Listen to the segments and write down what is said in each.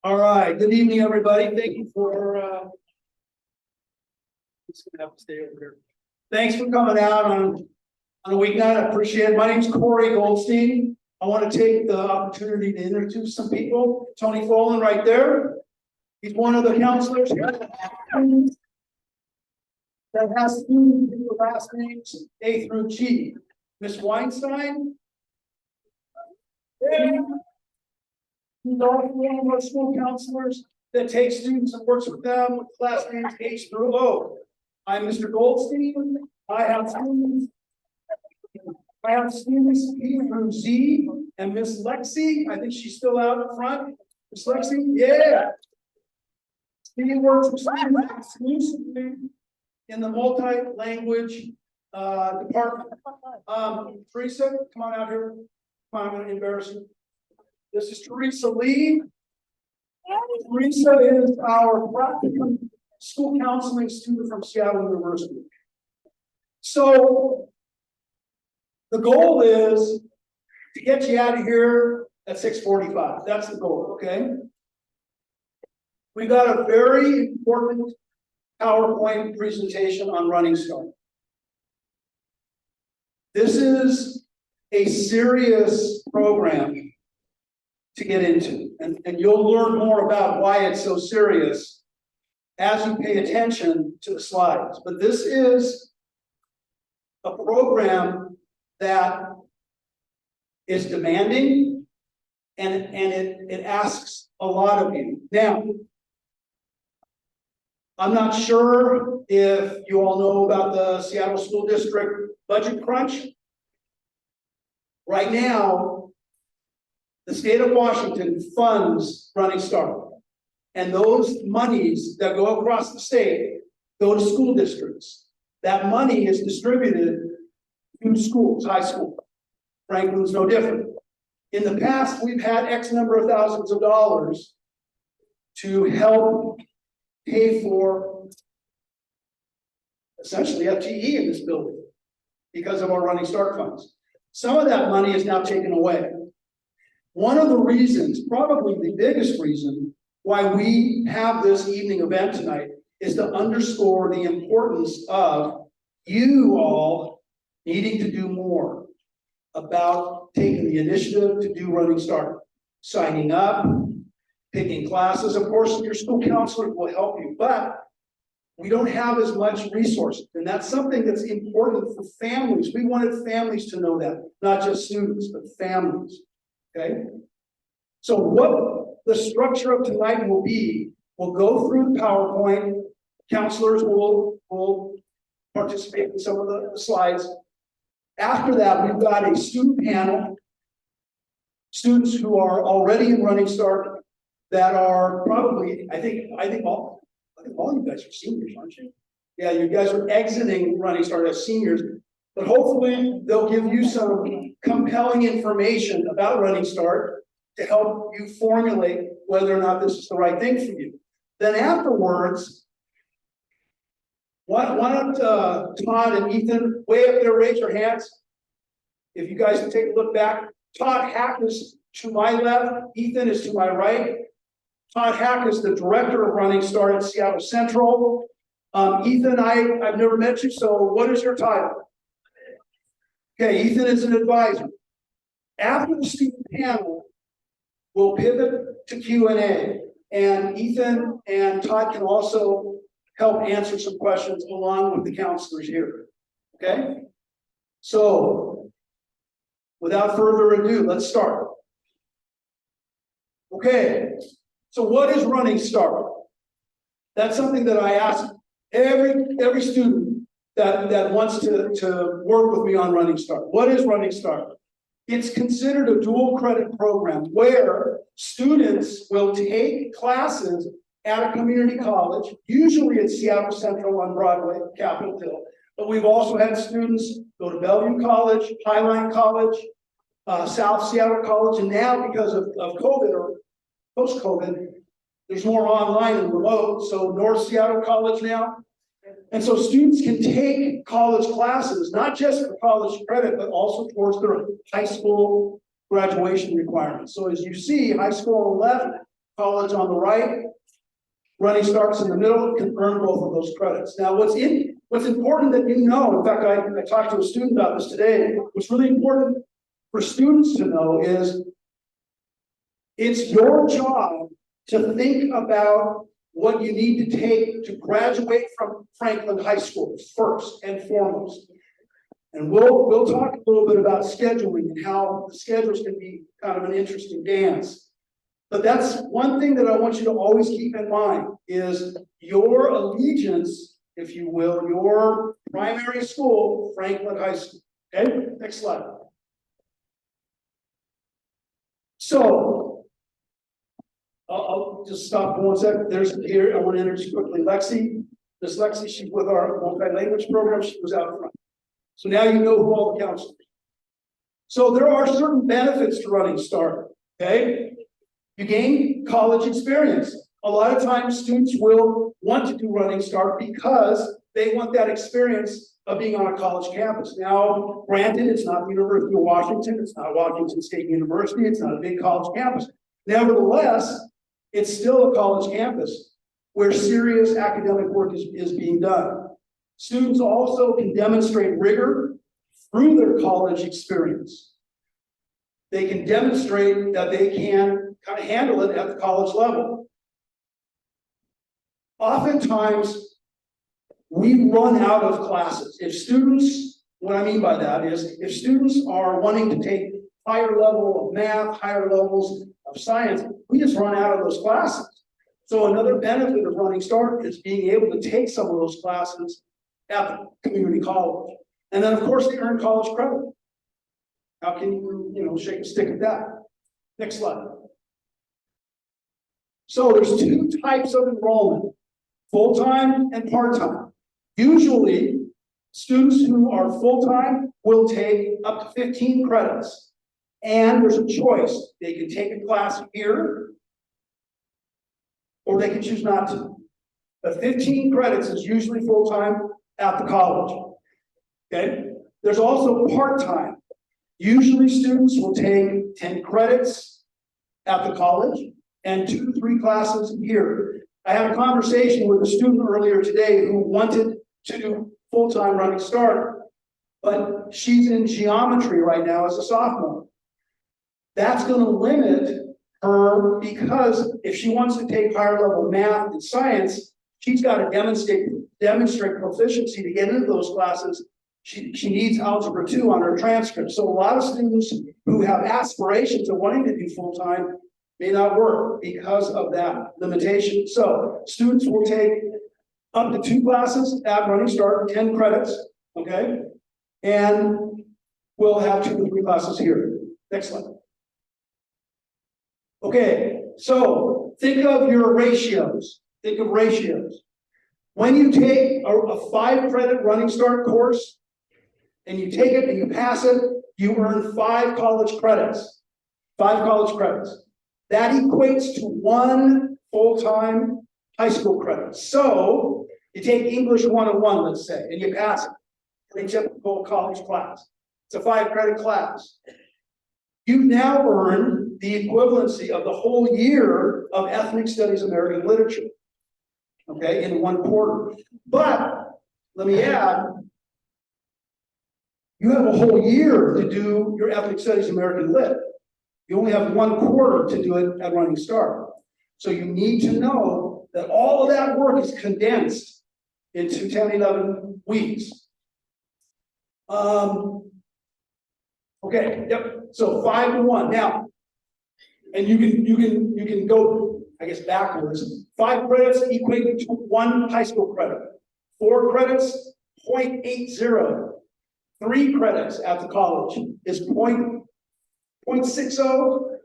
All right, good evening, everybody. Thank you for just gonna have to stay over here. Thanks for coming out on a weeknight. I appreciate it. My name's Corey Goldstein. I want to take the opportunity to introduce some people. Tony Folan right there. He's one of the counselors here that has students with the last names A through G. Miss Weinstein. He's also one of our school counselors that takes students and works with them with class names H through O. I'm Mr. Goldstein. I have students E through Z, and Miss Lexi, I think she's still out in front. Miss Lexi, yeah. She works with students exclusively in the multi-language department. Teresa, come on out here. Come on, I'm gonna embarrass you. This is Teresa Lee. Teresa is our practicum school counseling student from Seattle University. So the goal is to get you out of here at 6:45. That's the goal, okay? We got a very important PowerPoint presentation on Running Start. This is a serious program to get into, and you'll learn more about why it's so serious as you pay attention to the slides. But this is a program that is demanding, and it asks a lot of you. Now, I'm not sure if you all know about the Seattle School District budget crunch. Right now, the state of Washington funds Running Start. And those monies that go across the state go to school districts. That money is distributed to schools, high school. Franklin's no different. In the past, we've had X number of thousands of dollars to help pay for essentially FTE in this building because of our Running Start funds. Some of that money is now taken away. One of the reasons, probably the biggest reason, why we have this evening event tonight is to underscore the importance of you all needing to do more about taking the initiative to do Running Start, signing up, picking classes. Of course, your school counselor will help you, but we don't have as much resources, and that's something that's important for families. We wanted families to know that, not just students, but families. Okay, so what the structure of tonight will be, we'll go through the PowerPoint. Counselors will participate in some of the slides. After that, we've got a student panel, students who are already in Running Start that are probably, I think all you guys are seniors, aren't you? Yeah, you guys are exiting Running Start as seniors. But hopefully they'll give you some compelling information about Running Start to help you formulate whether or not this is the right thing for you. Then afterwards, why don't Todd and Ethan, way up there, raise your hands. If you guys can take a look back. Todd Hack is to my left, Ethan is to my right. Todd Hack is the director of Running Start at Seattle Central. Ethan, I've never met you, so what is your title? Okay, Ethan is an advisor. After the student panel, we'll pivot to Q&A, and Ethan and Todd can also help answer some questions along with the counselors here. Okay? So, without further ado, let's start. Okay, so what is Running Start? That's something that I ask every student that wants to work with me on Running Start. What is Running Start? It's considered a dual credit program where students will take classes at a community college, usually at Seattle Central on Broadway, Capitol Hill. But we've also had students go to Bellevue College, Highline College, South Seattle College, and now because of COVID or post-COVID, there's more online and remote, so North Seattle College now. And so students can take college classes, not just for college credit, but also towards their high school graduation requirements. So as you see, high school on the left, college on the right, Running Start's in the middle, can earn both of those credits. Now, what's important that you know, in fact, I talked to a student about this today, what's really important for students to know is it's your job to think about what you need to take to graduate from Franklin High School first and foremost. And we'll talk a little bit about scheduling and how the schedules can be kind of an interesting dance. But that's one thing that I want you to always keep in mind is your allegiance, if you will, your primary school, Franklin High School. Okay, next slide. So, I'll just stop for 1 second. There's here, I want to introduce quickly Lexi. This Lexi, she's with our multi-language program. She was out front. So now you know who all the counselors are. So there are certain benefits to Running Start, okay? You gain college experience. A lot of times students will want to do Running Start because they want that experience of being on a college campus. Now, granted, it's not the University of Washington, it's not Washington State University, it's not a big college campus. Nevertheless, it's still a college campus where serious academic work is being done. Students also can demonstrate rigor through their college experience. They can demonstrate that they can kind of handle it at the college level. Oftentimes, we run out of classes. If students, what I mean by that is, if students are wanting to take higher level of math, higher levels of science, we just run out of those classes. So another benefit of Running Start is being able to take some of those classes at the community college. And then of course they earn college credit. How can you shake a stick at that? Next slide. So there's two types of enrollment, full-time and part-time. Usually, students who are full-time will take up to 15 credits. And there's a choice. They can take a class here, or they can choose not to. But 15 credits is usually full-time at the college. Okay? There's also part-time. Usually students will take 10 credits at the college and 2 to 3 classes here. I had a conversation with a student earlier today who wanted to do full-time Running Start, but she's in geometry right now as a sophomore. That's going to limit her because if she wants to take higher level math and science, she's got to demonstrate proficiency to get into those classes. She needs Algebra 2 on her transcript. So a lot of students who have aspirations of wanting to do full-time may not work because of that limitation. So students will take up to 2 classes at Running Start, 10 credits, okay? And we'll have 2 to 3 classes here. Next slide. Okay, so think of your ratios. Think of ratios. When you take a 5-credit Running Start course, and you take it and you pass it, you earn 5 college credits. 5 college credits. That equates to 1 full-time high school credit. So you take English 101, let's say, and you pass it. A typical college class. It's a 5-credit class. You've now earned the equivalency of the whole year of Ethnic Studies American Literature. Okay, in 1 quarter. But let me add, you have a whole year to do your Ethnic Studies American Lit. You only have 1 quarter to do it at Running Start. So you need to know that all of that work is condensed into 10, 11 weeks. Okay, yep. So 5 to 1. Now, and you can go, I guess, backwards. 5 credits equating to 1 high school credit. 4 credits, 0.80. 3 credits at the college is 0.60.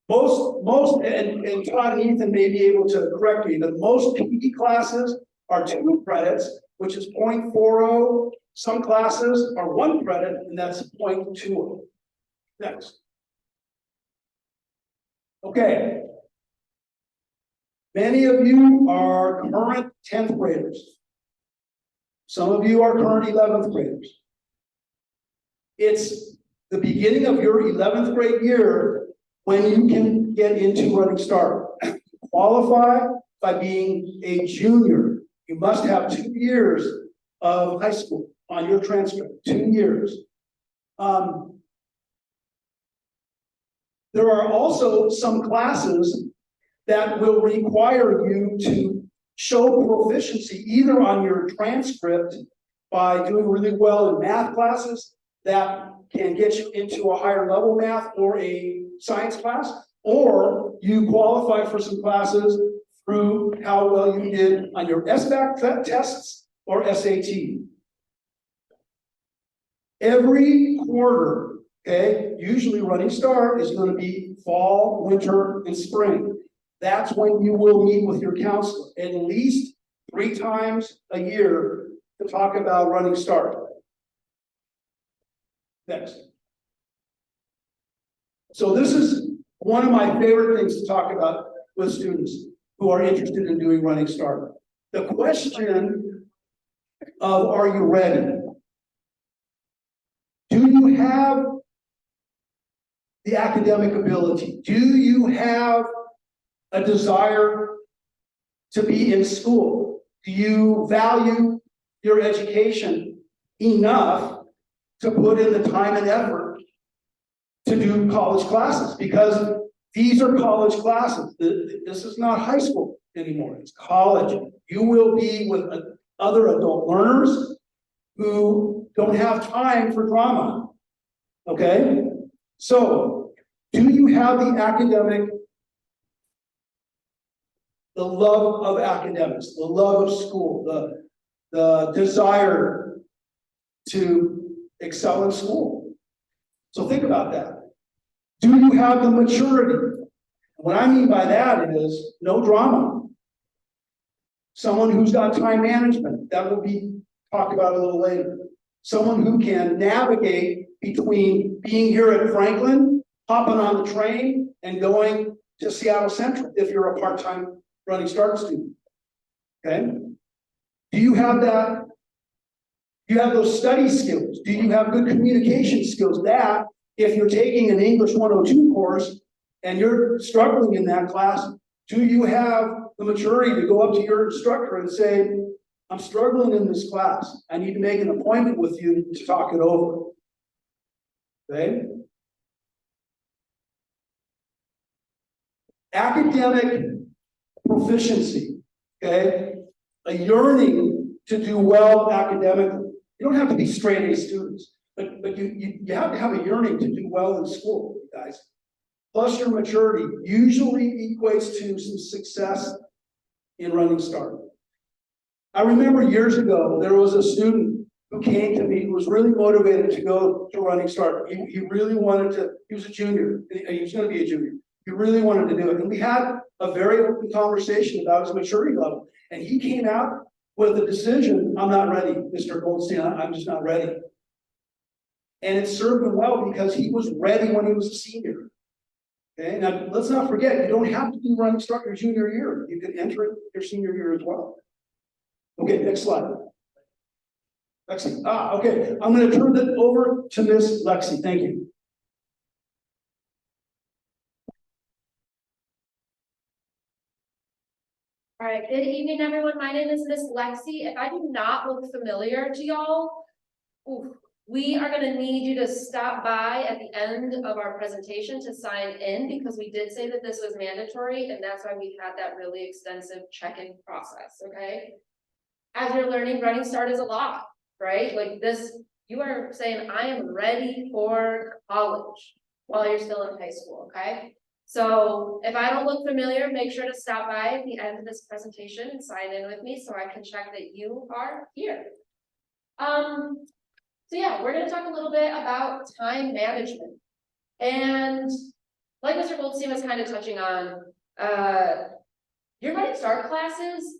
Most, and Todd and Ethan may be able to correct me, but most PE classes are 2 credits, which is 0.40. Some classes are 1 credit, and that's 0.20. Next. Okay. Many of you are current 10th graders. Some of you are current 11th graders. It's the beginning of your 11th grade year when you can get into Running Start. You qualify by being a junior. You must have 2 years of high school on your transcript, 2 years. There are also some classes that will require you to show proficiency either on your transcript by doing really well in math classes that can get you into a higher level math or a science class, or you qualify for some classes through how well you did on your SBAC tests or SAT. Every quarter, okay, usually Running Start is going to be fall, winter, and spring. That's when you will meet with your counselor at least 3 times a year to talk about Running Start. Next. So this is one of my favorite things to talk about with students who are interested in doing Running Start. The question of, are you ready? Do you have the academic ability? Do you have a desire to be in school? Do you value your education enough to put in the time and effort to do college classes? Because these are college classes. This is not high school anymore. It's college. You will be with other adult learners who don't have time for drama. Okay? So, do you have the academic, the love of academics, the love of school, the desire to excel in school? So think about that. Do you have the maturity? What I mean by that is no drama. Someone who's got time management, that will be talked about a little later. Someone who can navigate between being here at Franklin, hopping on the train, and going to Seattle Central if you're a part-time Running Start student. Okay? Do you have that? Do you have those study skills? Do you have good communication skills? That, if you're taking an English 102 course and you're struggling in that class, do you have the maturity to go up to your instructor and say, I'm struggling in this class. I need to make an appointment with you to talk it over. Okay? Academic proficiency, okay? A yearning to do well academically. You don't have to be straight A students, but you have to have a yearning to do well in school, guys. Plus your maturity usually equates to some success in Running Start. I remember years ago, there was a student who came to me who was really motivated to go to Running Start. He really wanted to, he was a junior, he was going to be a junior. He really wanted to do it. And we had a very open conversation about his maturity level. And he came out with a decision, I'm not ready, Mr. Goldstein, I'm just not ready. And it served him well because he was ready when he was a senior. Okay, now let's not forget, you don't have to do Running Start your junior year. You can enter it your senior year as well. Okay, next slide. Lexi. Okay. I'm going to turn it over to Miss Lexi. Thank you. All right, good evening, everyone. My name is Miss Lexi. If I do not look familiar to y'all, we are going to need you to stop by at the end of our presentation to sign in, because we did say that this was mandatory, and that's why we had that really extensive check-in process, okay? As you're learning, Running Start is a lot, right? Like this, you are saying, I am ready for college while you're still in high school, okay? So if I don't look familiar, make sure to stop by at the end of this presentation and sign in with me so I can check that you are here. So yeah, we're gonna talk a little bit about time management. And like Mr. Goldstein was kind of touching on, your Running Start classes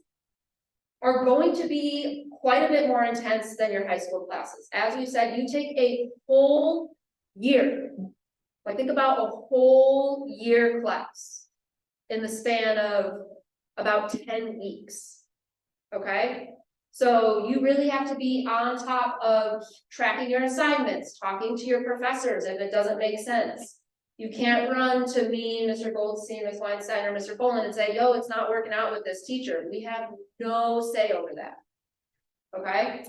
are going to be quite a bit more intense than your high school classes. As we said, you take a whole year. Like think about a whole year class in the span of about 10 weeks, okay? So you really have to be on top of tracking your assignments, talking to your professors if it doesn't make sense, You can't run to me, Mr. Goldstein, Ms. Weinstein, or Mr. Boland and say, yo, it's not working out with this teacher. We have no say over that. Okay?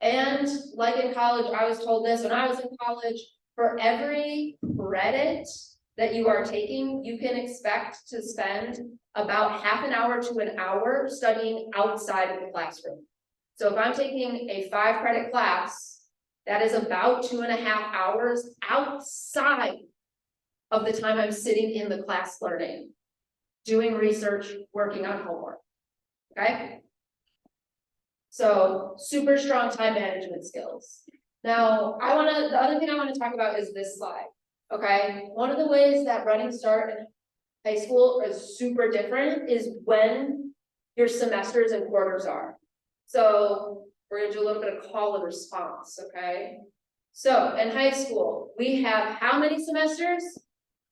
And like in college, I was told this when I was in college, for every credit that you are taking, you can expect to spend about half an hour to an hour studying outside of the classroom. So if I'm taking a 5-credit class, that is about 2.5 hours outside of the time I'm sitting in the class learning, doing research, working on homework, okay? So super strong time management skills. Now, the other thing I wanna talk about is this slide, okay? One of the ways that Running Start in high school is super different is when your semesters and quarters are. So we're gonna do a little bit of call and response, okay? So in high school, we have how many semesters?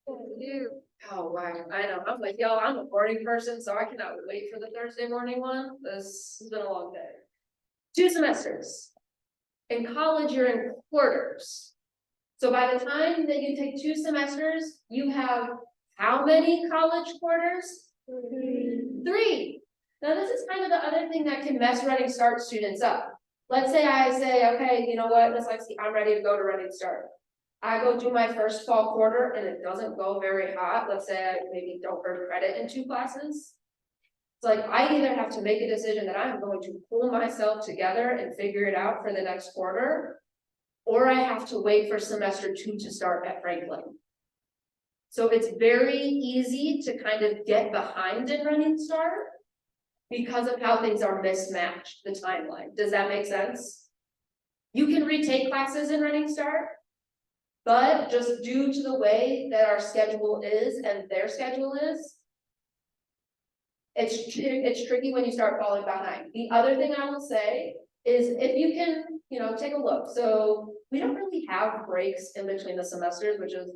Oh, wow, I know, I'm like, y'all, I'm a morning person, so I cannot wait for the Thursday morning one. This has been a long day. 2 semesters. In college, you're in quarters. So by the time that you take 2 semesters, you have how many college quarters? 3. Now, this is kind of the other thing that can mess Running Start students up. Let's say I say, okay, you know what, Miss Lexi, I'm ready to go to Running Start. I go do my first fall quarter and it doesn't go very hot. Let's say I maybe don't earn credit in 2 classes. It's like, I either have to make a decision that I'm going to pull myself together and figure it out for the next quarter, or I have to wait for semester 2 to start at Franklin. So it's very easy to kind of get behind in Running Start because of how things are mismatched, the timeline. Does that make sense? You can retake classes in Running Start, but just due to the way that our schedule is and their schedule is, it's tricky when you start falling behind. The other thing I will say is if you can, take a look. So we don't really have breaks in between the semesters, which is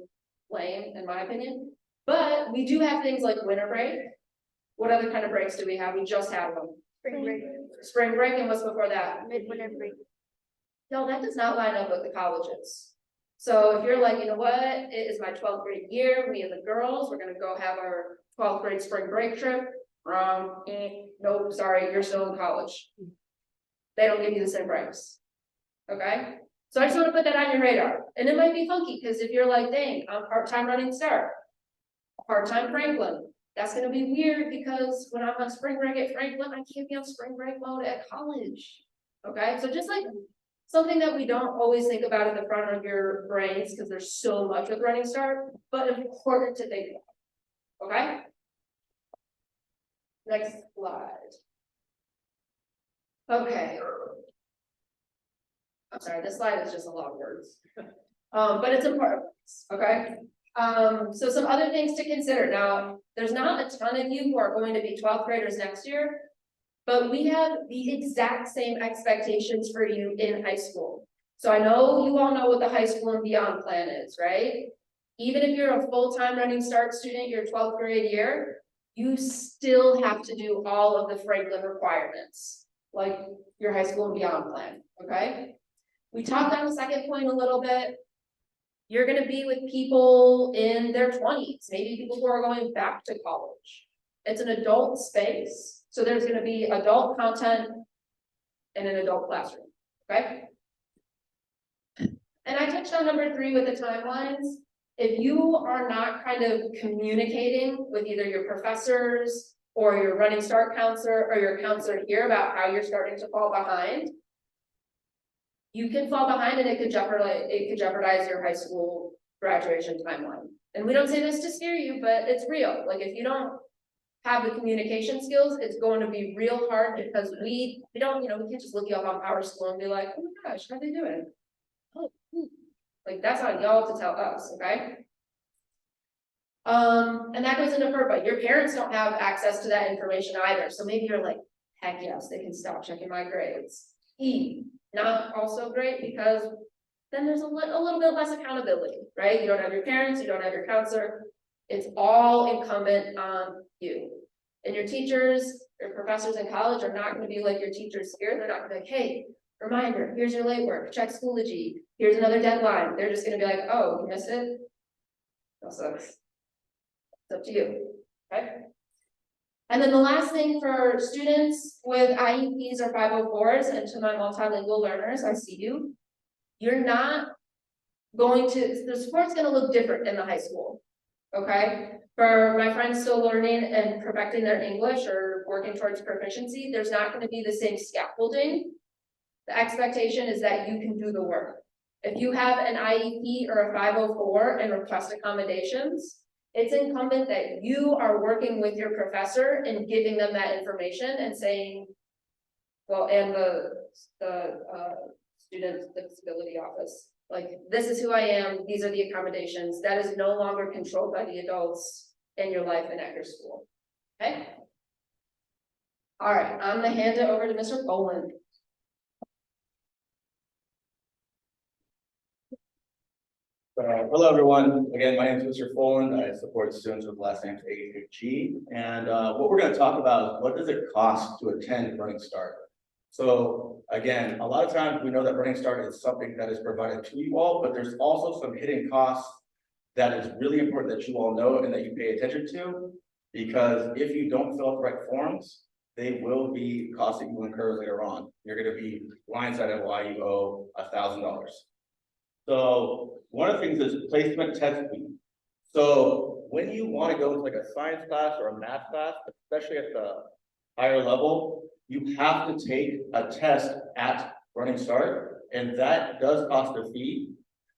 lame in my opinion, but we do have things like winter break. What other kind of breaks do we have? We just had one. Spring break. Spring break, and what's before that? Midwinter break. No, that does not line up with the colleges. So if you're like, you know what, it is my 12th grade year, me and the girls, we're gonna go have our 12th grade spring break trip. Wrong. Nope, sorry, you're still in college. They don't give you the same breaks. Okay? So I just want to put that on your radar. And it might be funky, because if you're like, dang, I'm part-time Running Start, part-time Franklin, that's gonna be weird because when I'm on spring break at Franklin, I can't be on spring break mode at college. Okay, so just like something that we don't always think about at the front of your brains, because there's so much with Running Start, but important to think about. Okay? Next slide. Okay. I'm sorry, this slide is just a lot of words. But it's important, okay? So some other things to consider. Now, there's not a ton of you who are going to be 12th graders next year, but we have the exact same expectations for you in high school. So I know you all know what the high school and beyond plan is, right? Even if you're a full-time Running Start student, your 12th grade year, you still have to do all of the Franklin requirements, like your high school and beyond plan, okay? We talked on the second point a little bit. You're gonna be with people in their 20s, maybe people who are going back to college. It's an adult space, so there's gonna be adult content in an adult classroom, okay? And I touched on number 3 with the timelines. If you are not kind of communicating with either your professors or your Running Start counselor or your counselor here about how you're starting to fall behind, you can fall behind and it could jeopardize your high school graduation timeline. And we don't say this to scare you, but it's real. Like if you don't have the communication skills, it's going to be real hard because we don't, we can't just look you up on Power School and be like, oh my gosh, how are they doing? Oh, like that's on y'all to tell us, okay? And that goes into FERPA. Your parents don't have access to that information either. So maybe you're like, heck yes, they can stop checking my grades. Not also great because then there's a little bit less accountability, right? You don't have your parents, you don't have your counselor. It's all incumbent on you. And your teachers, your professors in college are not going to be like your teachers here. They're not going to be like, hey, reminder, here's your late work, check Schoology. Here's another deadline. They're just gonna be like, oh, you missed it? That sucks. It's up to you, okay? And then the last thing for students with IEPs or 504s, and to my multilingual learners, I see you. You're not going to, the support's gonna look different in the high school, okay? For my friends still learning and perfecting their English or working towards proficiency, there's not gonna be the same scaffolding. The expectation is that you can do the work. If you have an IEP or a 504 and request accommodations, it's incumbent that you are working with your professor and giving them that information and saying, well, and the student disability office, like, this is who I am, these are the accommodations, that is no longer controlled by the adults in your life and at your school, okay? All right, I'm gonna hand it over to Mr. Boland. Hello, everyone. Again, my name is Mr. Foland. I support students with last name A-G. And what we're going to talk about is what does it cost to attend Running Start? So again, a lot of times we know that Running Start is something that is provided to you all, but there's also some hidden costs that is really important that you all know and that you pay attention to, because if you don't fill out the right forms, they will be costs that you incur later on. You're going to be blindsided why you owe $1,000. So one of the things is placement testing. So when you want to go into like a science class or a math class, especially at the higher level, you have to take a test at Running Start, and that does cost a fee.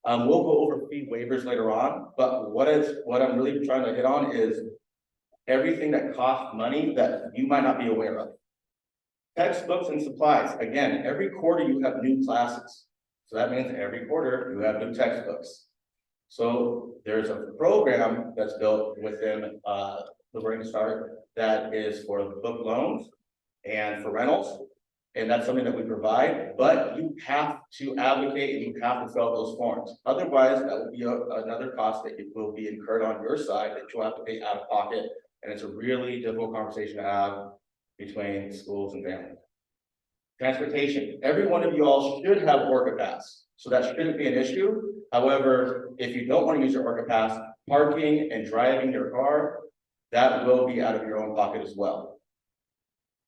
We'll go over fee waivers later on, but what I'm really trying to hit on is everything that costs money that you might not be aware of. Textbooks and supplies. Again, every quarter you have new classes. So that means every quarter you have new textbooks. So there's a program that's built within the Running Start that is for book loans and for rentals. And that's something that we provide, but you have to advocate and you have to fill out those forms. Otherwise, that will be another cost that will be incurred on your side that you'll have to pay out of pocket. And it's a really difficult conversation to have between schools and families. Transportation, every one of you all should have Orca Pass, so that shouldn't be an issue. However, if you don't want to use your Orca Pass, parking and driving your car, that will be out of your own pocket as well.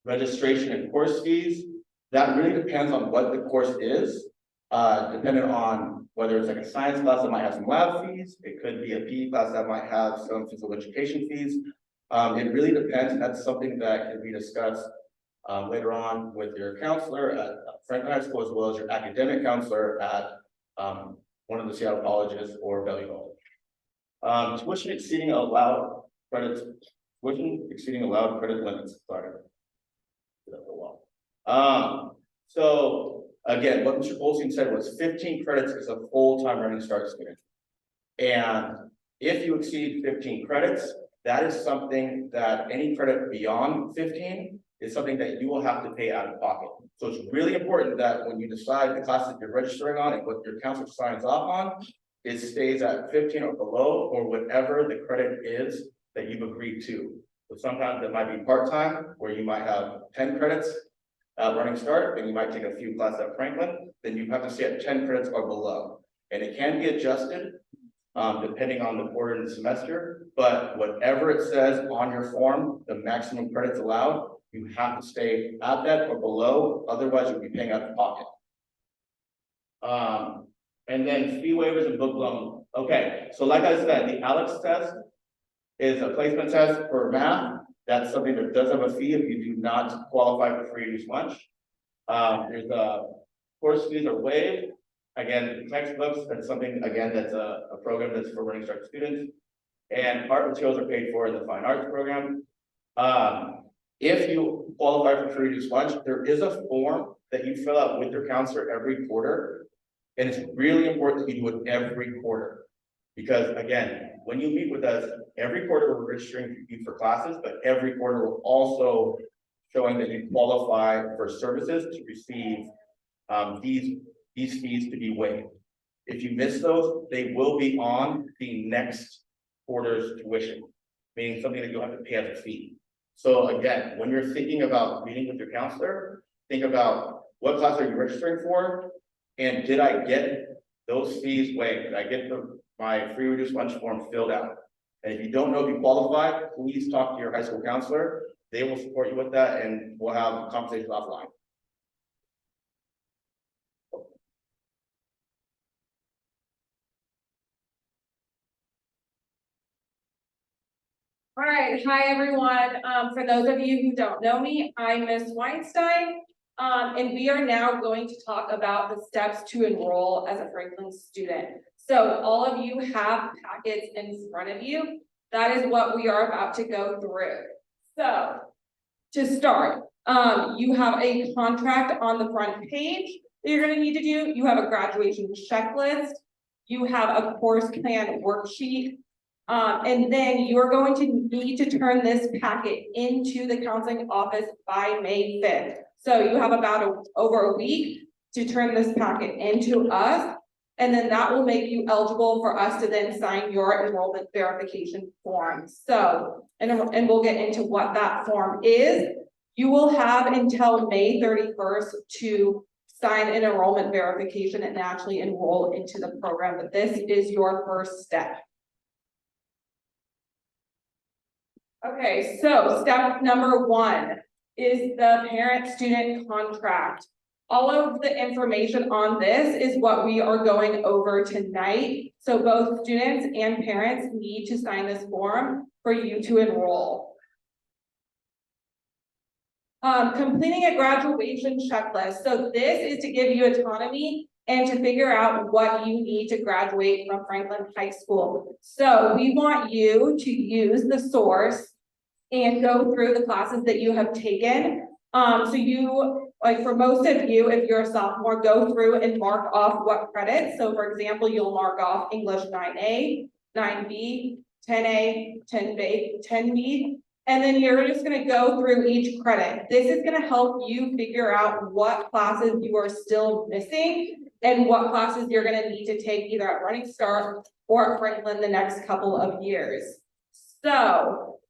Registration and course fees, that really depends on what the course is, depending on whether it's like a science class that might have some lab fees, it could be a PE class that might have some physical education fees. It really depends, and that's something that can be discussed later on with your counselor at Franklin High School, as well as your academic counselor at one of the Seattle colleges or Bellevue College. Tuition exceeding allowed credit limits. Sorry. So again, what Mr. Goldstein said was 15 credits is a full-time Running Start student. And if you exceed 15 credits, that is something that any credit beyond 15 is something that you will have to pay out of pocket. So it's really important that when you decide the class that you're registering on and what your counselor signs off on, it stays at 15 or below, or whatever the credit is that you've agreed to. So sometimes it might be part-time, where you might have 10 credits at Running Start, and you might take a few classes at Franklin, then you have to stay at 10 credits or below. And it can be adjusted depending on the quarter and the semester, but whatever it says on your form, the maximum credits allowed, you have to stay at that or below, otherwise you'll be paying out of pocket. And then fee waivers and book loan. Okay, so like I said, the ALEX test is a placement test for math. That's something that does have a fee if you do not qualify for free use lunch. There's course fees are waived. Again, textbooks, that's something, again, that's a program that's for Running Start students. And art materials are paid for in the fine arts program. If you qualify for free use lunch, there is a form that you fill out with your counselor every quarter. And it's really important that you do it every quarter. Because again, when you meet with us, every quarter we're registering you for classes, but every quarter we're also showing that you qualify for services to receive these fees to be waived. If you miss those, they will be on the next quarter's tuition, meaning something that you'll have to pay as a fee. So again, when you're thinking about meeting with your counselor, think about what class are you registering for, and did I get those fees waived. I get my free reduced lunch form filled out. And if you don't know if you qualify, please talk to your high school counselor. They will support you with that and we'll have conversations offline. All right, hi everyone. For those of you who don't know me, I'm Miss Weinstein. And we are now going to talk about the steps to enroll as a Franklin student. So all of you have packets in front of you. That is what we are about to go through. So to start, you have a contract on the front page that you're going to need to do. You have a graduation checklist. You have a course plan worksheet. And then you're going to need to turn this packet into the counseling office by May 5th. So you have about over a week to turn this packet into us. And then that will make you eligible for us to then sign your enrollment verification form. So, and we'll get into what that form is. You will have until May 31st to sign an enrollment verification and actually enroll into the program. But this is your first step. Okay, so step number 1 is the parent-student contract. All of the information on this is what we are going over tonight. So both students and parents need to sign this form for you to enroll. Completing a graduation checklist. So this is to give you autonomy and to figure out what you need to graduate from Franklin High School. So we want you to use the source and go through the classes that you have taken. So you, like for most of you, if you're a sophomore, go through and mark off what credits. So for example, you'll mark off English 9A, 9B, 10A, 10B, 10B, and then you're just gonna go through each credit. This is gonna help you figure out what classes you are still missing and what classes you're gonna need to take either at Running Start or at Franklin the next couple of years. So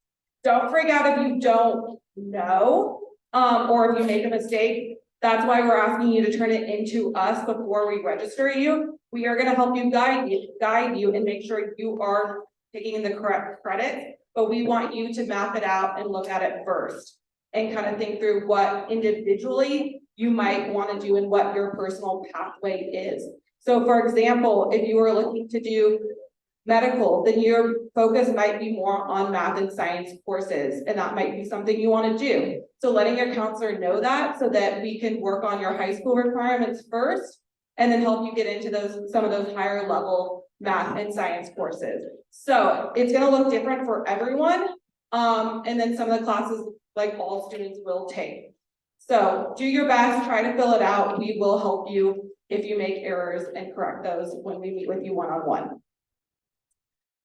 don't freak out if you don't know, or if you make a mistake. That's why we're asking you to turn it into us before we register you. We are gonna help you guide you and make sure you are taking the correct credit, but we want you to map it out and look at it first and kind of think through what individually you might want to do and what your personal pathway is. So for example, if you are looking to do medical, then your focus might be more on math and science courses, and that might be something you want to do. So letting your counselor know that so that we can work on your high school requirements first, and then help you get into some of those higher level math and science courses. So it's going to look different for everyone, and then some of the classes, like all students, will take. So do your best, try to fill it out. We will help you if you make errors and correct those when we meet with you one-on-one.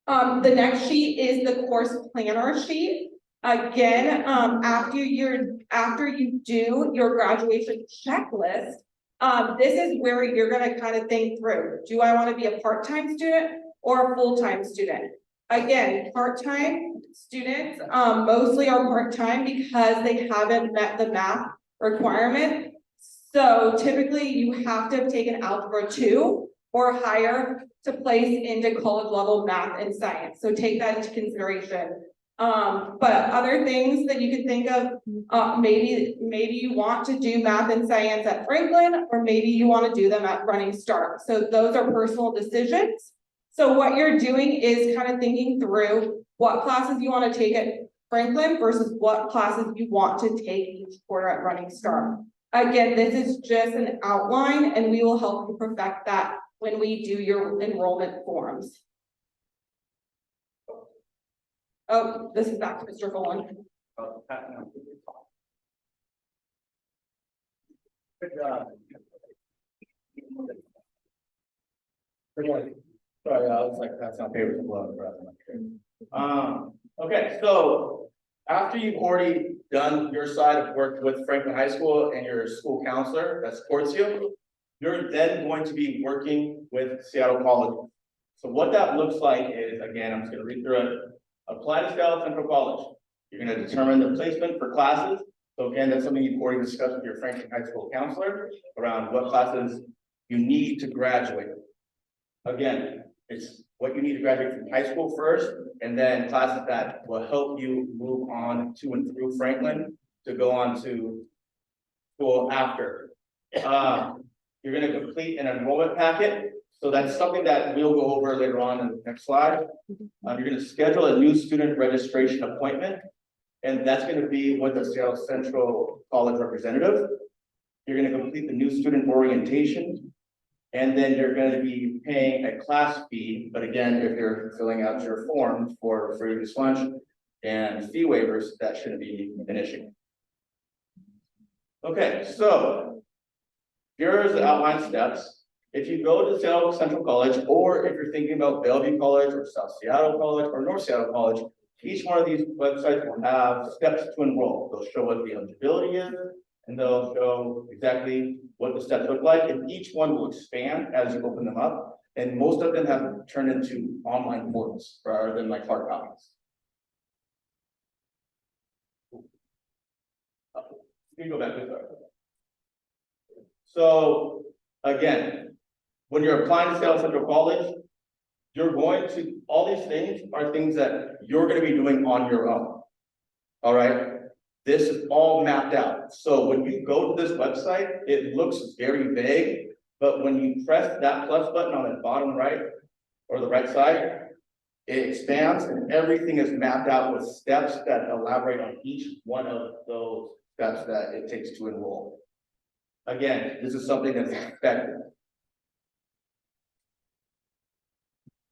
The next sheet is the course planner sheet. Again, after you do your graduation checklist, this is where you're going to kind of think through. Do I want to be a part-time student or a full-time student? Again, part-time students mostly are part-time because they haven't met the math requirement. So typically you have to have taken Algebra 2 or higher to place into college level math and science. So take that into consideration. But other things that you could think of, maybe you want to do math and science at Franklin, or maybe you want to do them at Running Start. So those are personal decisions. So what you're doing is kind of thinking through what classes you want to take at Franklin versus what classes you want to take each quarter at Running Start. Again, this is just an outline, and we will help you perfect that when we do your enrollment forms. Oh, this is back to Mr. Fullen. Good job. Sorry, I was like, that's not favorite blood. Okay, so after you've already done your side of work with Franklin High School and your school counselor that supports you, you're then going to be working with Seattle College. So what that looks like is, again, I'm just going to read through it. Apply to Seattle Central College. You're going to determine the placement for classes. So again, that's something you've already discussed with your Franklin High School counselor around what classes you need to graduate. Again, it's what you need to graduate from high school first, and then classes that will help you move on to and through Franklin to go on to school after. You're gonna complete an enrollment packet, so that's something that we'll go over later on in the next slide. You're gonna schedule a new student registration appointment, and that's gonna be with the Seattle Central College representative. You're gonna complete the new student orientation, and then you're gonna be paying a class fee, but again, if you're filling out your form for free reduced lunch and fee waivers, that shouldn't be an issue. Okay, so here's the outline steps. If you go to Seattle Central College, or if you're thinking about Bellevue College or South Seattle College or North Seattle College, each one of these websites will have steps to enroll. They'll show what the eligibility is, and they'll show exactly what the steps look like, and each one will expand as you open them up, and most of them have turned into online portals rather than like hard copies. You can go back to that. So again, when you're applying to Seattle Central College, you're going to, all these things are things that you're going to be doing on your own. All right. This is all mapped out. So when you go to this website, it looks very vague, but when you press that plus button on the bottom right or the right side, it expands and everything is mapped out with steps that elaborate on each one of those steps that it takes to enroll. Again, this is something that's expected.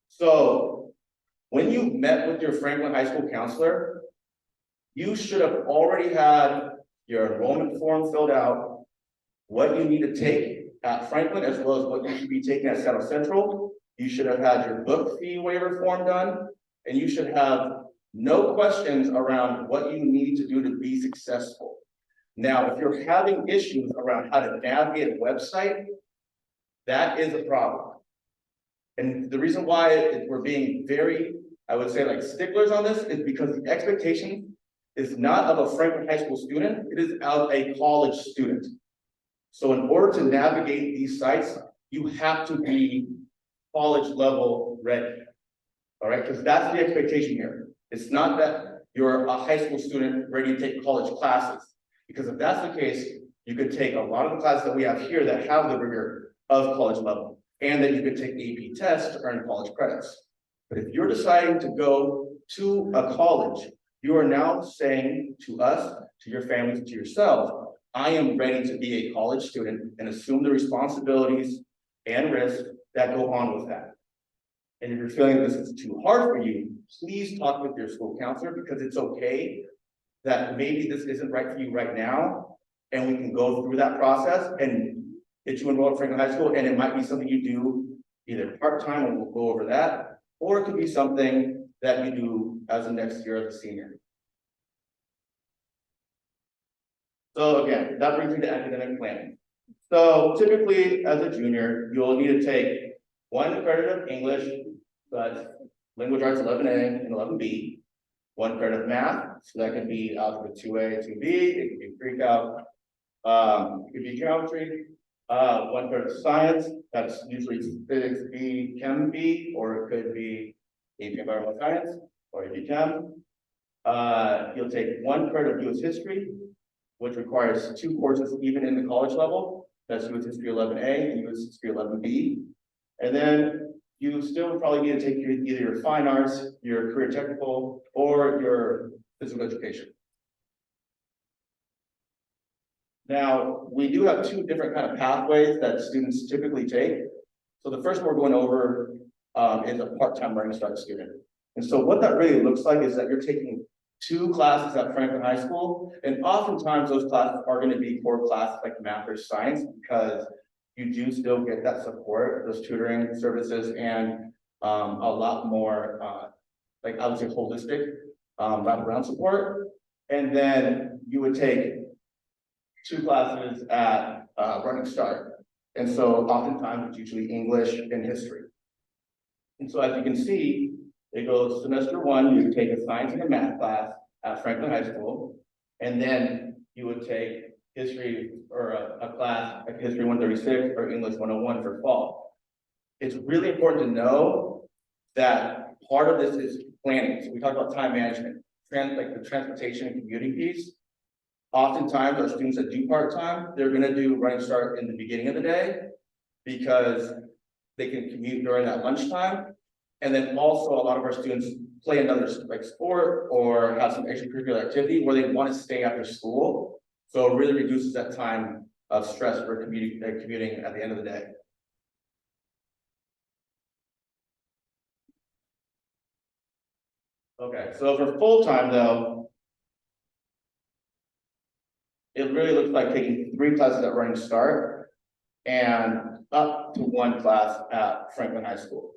So when you met with your Franklin High School counselor, you should have already had your enrollment form filled out, what you need to take at Franklin, as well as what you should be taking at Seattle Central. You should have had your book fee waiver form done, and you should have no questions around what you need to do to be successful. Now, if you're having issues around how to navigate a website, that is a problem. And the reason why we're being very, I would say, like sticklers on this is because the expectation is not of a Franklin High School student, it is of a college student. So in order to navigate these sites, you have to be college level ready. All right, because that's the expectation here. It's not that you're a high school student ready to take college classes. Because if that's the case, you could take a lot of the classes that we have here that have the rigor of college level, and that you could take AP tests to earn college credits. But if you're deciding to go to a college, you are now saying to us, to your families, to yourself, I am ready to be a college student and assume the responsibilities and risks that go on with that. And if you're feeling this is too hard for you, please talk with your school counselor, because it's okay that maybe this isn't right for you right now, and we can go through that process and get you enrolled at Franklin High School, and it might be something you do either part-time, and we'll go over that, or it could be something that you do as the next year as a senior. So again, that brings me to academic planning. So typically, as a junior, you'll need to take 1 credit of English, that's Language Arts 11A and 11B, 1 credit of math, so that could be algebra 2A, 2B, it could be pre-calc, it could be geometry, 1 credit of science, that's usually physics B, chem B, or it could be AP environmental science, or AP chem. You'll take 1 credit of US history, which requires 2 courses even in the college level, that's US history 11A and US history 11B. And then you still probably need to take either your fine arts, your career technical, or your physical education. Now, we do have 2 different kind of pathways that students typically take. So the first one we're going over is a part-time Running Start student. And so what that really looks like is that you're taking 2 classes at Franklin High School, and oftentimes those classes are going to be core classes like math or science, because you do still get that support, those tutoring services, and a lot more, like I would say holistic, wraparound support. And then you would take 2 classes at Running Start. And so oftentimes it's usually English and history. And so as you can see, it goes semester 1, you take a science and a math class at Franklin High School, and then you would take history or a class like History 136 or English 101 for fall. it's really important to know that part of this is planning. So we talked about time management, like the transportation and commuting piece. Oftentimes, our students that do part-time, they're gonna do Running Start in the beginning of the day because they can commute during that lunchtime. And then also a lot of our students play another like sport or have some extracurricular activity where they want to stay after school. So it really reduces that time of stress for commuting at the end of the day. Okay, so for full-time though, it really looks like taking 3 classes at Running Start and up to 1 class at Franklin High School.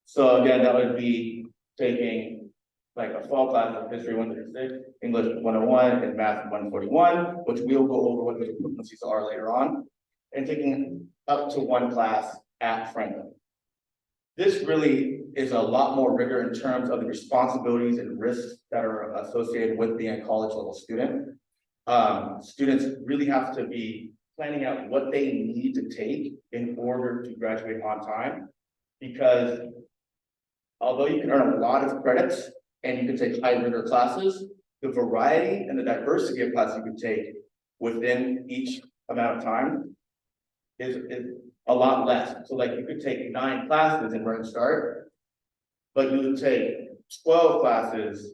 So again, that would be taking like a fall class of History 136, English 101, and Math 141, which we'll go over what the equivalencies are later on, and taking up to 1 class at Franklin. This really is a lot more rigor in terms of the responsibilities and risks that are associated with being a college level student. Students really have to be planning out what they need to take in order to graduate on time, because although you can earn a lot of credits and you can take high rigor classes, the variety and the diversity of classes you can take within each amount of time is a lot less. So like you could take 9 classes in Running Start, but you would take 12 classes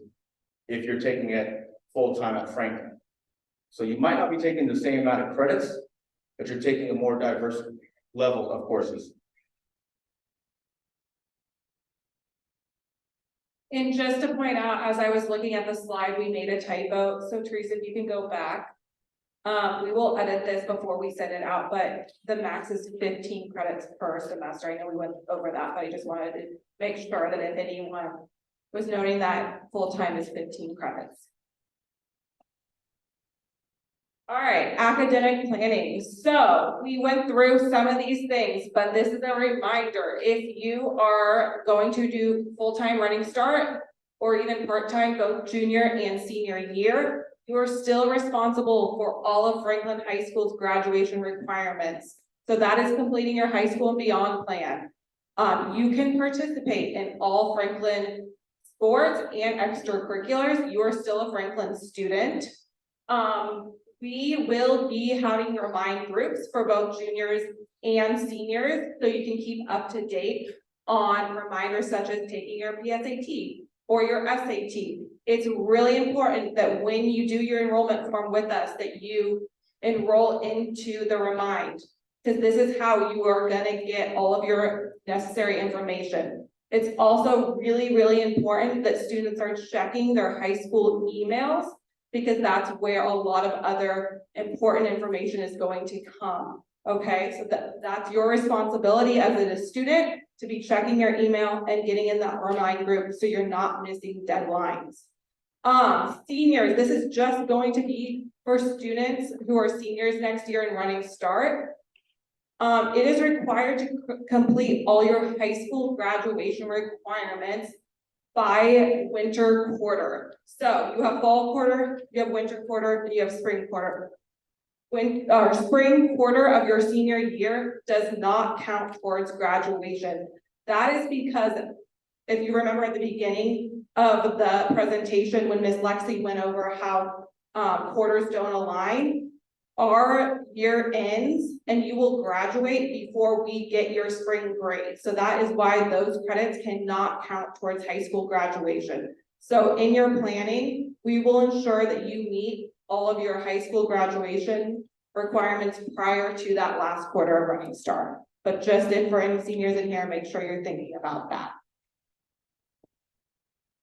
if you're taking it full-time at Franklin. So you might not be taking the same amount of credits, but you're taking a more diverse level of courses. And just to point out, as I was looking at the slide, we made a typo. So Teresa, if you can go back. We will edit this before we send it out, but the max is 15 credits per semester. I know we went over that, but I just wanted to make sure that if anyone was noting that full-time is 15 credits. All right, academic planning. So we went through some of these things, but this is a reminder. If you are going to do full-time Running Start or even part-time, both junior and senior year, you are still responsible for all of Franklin High School's graduation requirements. So that is completing your high school and beyond plan. You can participate in all Franklin sports and extracurriculars. You are still a Franklin student. We will be having remind groups for both juniors and seniors, so you can keep up to date on reminders such as taking your PSAT or your SAT. It's really important that when you do your enrollment form with us, that you enroll into the remind, because this is how you are gonna get all of your necessary information. It's also really, really important that students are checking their high school emails, because that's where a lot of other important information is going to come. Okay, so that's your responsibility as a student to be checking your email and getting in that remind group so you're not missing deadlines. Seniors, this is just going to be for students who are seniors next year in Running Start. It is required to complete all your high school graduation requirements by winter quarter. So you have fall quarter, you have winter quarter, and you have spring quarter. Spring quarter of your senior year does not count towards graduation. That is because if you remember at the beginning of the presentation when Ms. Lexi went over how quarters don't align, our year ends and you will graduate before we get your spring grade. So that is why those credits cannot count towards high school graduation. So in your planning, we will ensure that you meet all of your high school graduation requirements prior to that last quarter of Running Start. But just for any seniors in here, make sure you're thinking about that.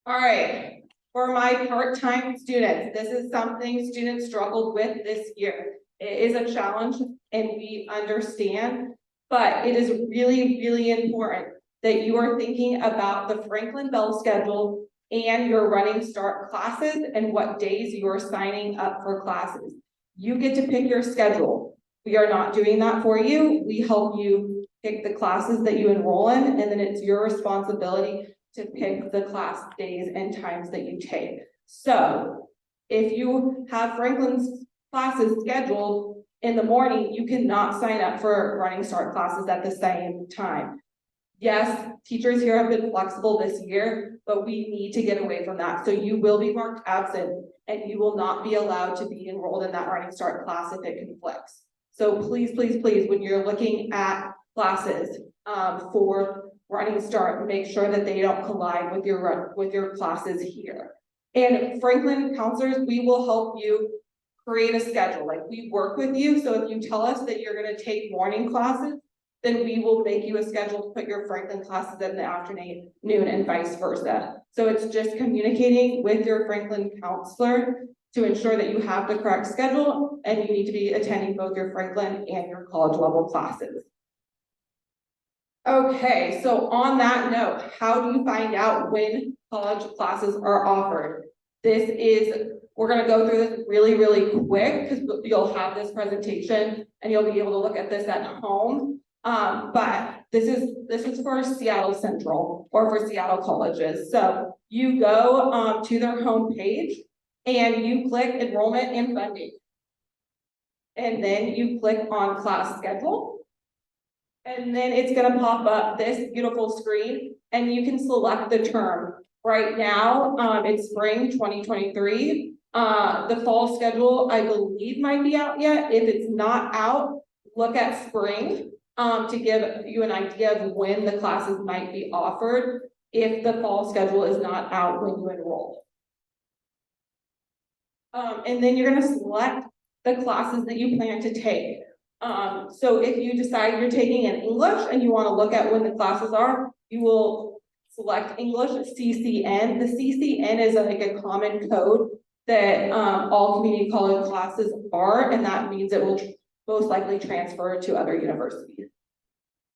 All right, for my part-time students, this is something students struggled with this year. It is a challenge and we understand, but it is really, really important that you are thinking about the Franklin Bell schedule and your Running Start classes and what days you are signing up for classes. You get to pick your schedule. We are not doing that for you. We help you pick the classes that you enroll in, and then it's your responsibility to pick the class days and times that you take. So if you have Franklin's classes scheduled in the morning, you cannot sign up for Running Start classes at the same time. Yes, teachers here have been flexible this year, but we need to get away from that. So you will be marked absent and you will not be allowed to be enrolled in that Running Start class if it conflicts. So please, please, please, when you're looking at classes for Running Start, make sure that they don't collide with your classes here. And Franklin counselors, we will help you create a schedule. Like, we work with you. So if you tell us that you're going to take morning classes, then we will make you a schedule to put your Franklin classes in the afternoon and vice versa. So it's just communicating with your Franklin counselor to ensure that you have the correct schedule, and you need to be attending both your Franklin and your college level classes. Okay, so on that note, how do you find out when college classes are offered? We're gonna go through this really, really quick because you'll have this presentation and you'll be able to look at this at home. But this is for Seattle Central or for Seattle colleges. So you go to their homepage and you click enrollment and funding. And then you click on class schedule. And then it's gonna pop up this beautiful screen and you can select the term. Right now, it's spring 2023. The fall schedule, I believe, might be out yet. If it's not out, look at spring to give you an idea of when the classes might be offered if the fall schedule is not out when you enroll. And then you're gonna select the classes that you plan to take. So if you decide you're taking an English and you wanna look at when the classes are, you will select English CCN. The CCN is like a common code that all community college classes are, and that means it will most likely transfer to other universities.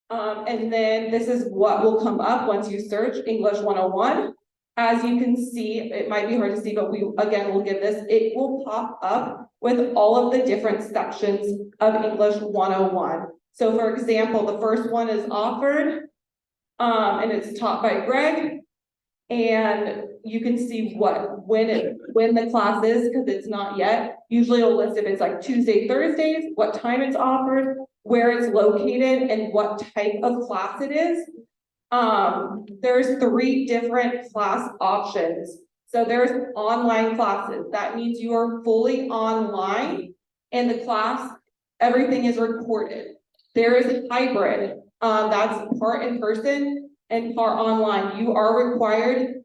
And then this is what will come up once you search English 101. As you can see, it might be hard to see, but we'll give this, it will pop up with all of the different sections of English 101. So for example, the first one is offered, and it's taught by Greg. And you can see when the class is, because it's not yet. Usually it'll list if it's like Tuesday, Thursdays, what time it's offered, where it's located, and what type of class it is. There's 3 different class options. So there's online classes. That means you are fully online and the class, everything is recorded. There is hybrid, that's part in person and part online. You are required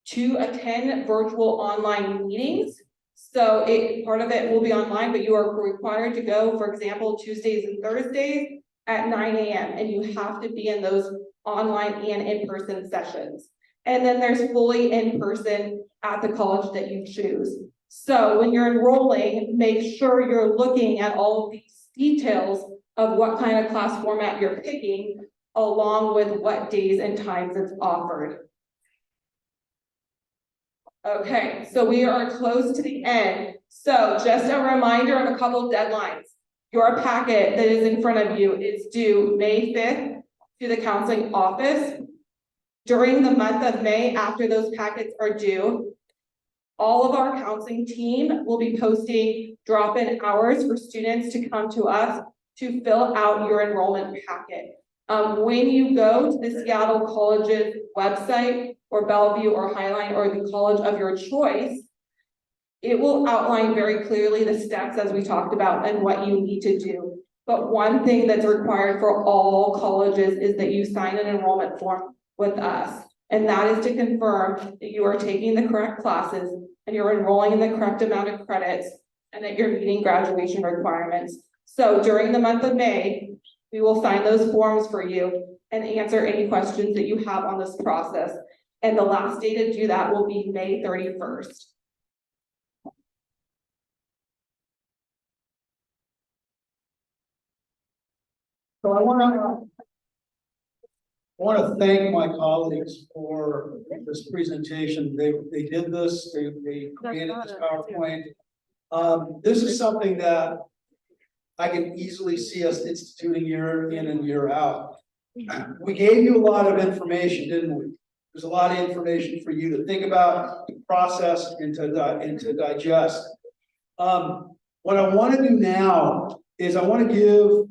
to attend virtual online meetings. So part of it will be online, but you are required to go, for example, Tuesdays and Thursdays at 9 a.m. and you have to be in those online and in-person sessions. And then there's fully in-person at the college that you choose. So when you're enrolling, make sure you're looking at all of these details of what kind of class format you're picking, along with what days and times it's offered. Okay, so we are close to the end. So just a reminder of a couple deadlines. Your packet that is in front of you is due May 5th to the counseling office. During the month of May, after those packets are due, all of our counseling team will be posting drop-in hours for students to come to us to fill out your enrollment packet. When you go to the Seattle College's website, or Bellevue or Highline or the college of your choice, it will outline very clearly the steps as we talked about and what you need to do. But one thing that's required for all colleges is that you sign an enrollment form with us. And that is to confirm that you are taking the correct classes and you're enrolling in the correct amount of credits and that you're meeting graduation requirements. So during the month of May, we will sign those forms for you and answer any questions that you have on this process. And the last day to do that will be May 31st. So I want to thank my colleagues for this presentation. They did this, they created this PowerPoint. This is something that I can easily see us instituting year in and year out. We gave you a lot of information, didn't we? There's a lot of information for you to think about, to process, and to digest. What I want to do now is I want to give,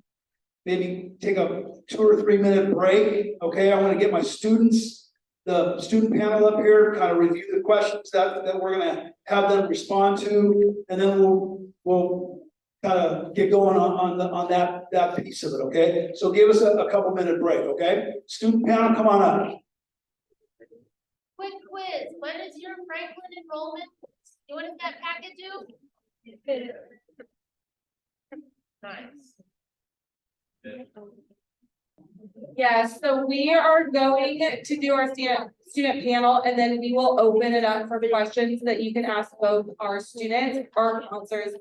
maybe take a 2 or 3 minute break, okay? I want to get my students, the student panel up here, kind of review the questions that we're gonna have them respond to, and then we'll kind of get going on that piece of it, okay? So give us a couple minute break, okay? Student panel, come on up. Quick quiz, when is your Franklin enrollment? When does that packet due? Nice. Yes, so we are going to do our student panel, and then we will open it up for questions that you can ask both our students, our counselors,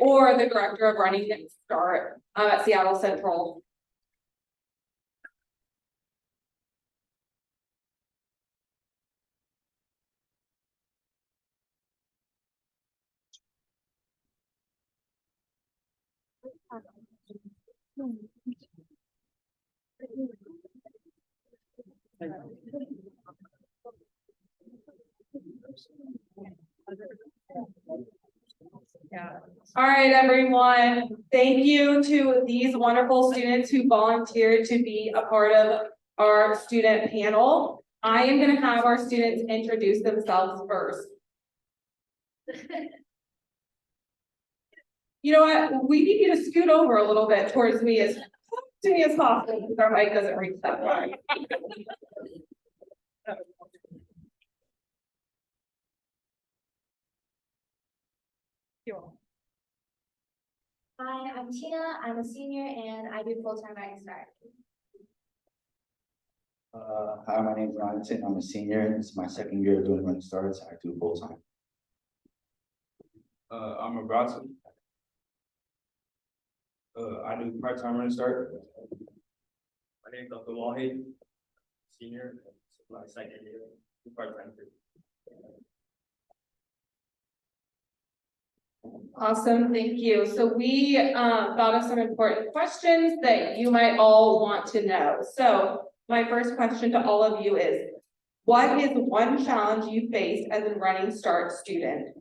or the director of Running Start at Seattle Central. All right, everyone. Thank you to these wonderful students who volunteered to be a part of our student panel. I am going to have our students introduce themselves first. You know what? We need you to scoot over a little bit towards me as possible, because our mic doesn't reach that far. Hi, I'm Tina. I'm a senior and I do full-time Running Start. Hi, my name is Ryan. I'm a senior. This is my second year of doing Running Starts. I do full time. I'm a Bronson. I do part-time Running Start. My name is Dr. Wahid, senior, my second year, do part-time too. Awesome, thank you. So we thought of some important questions that you might all want to know. So my first question to all of you is, what is one challenge you faced as a Running Start student?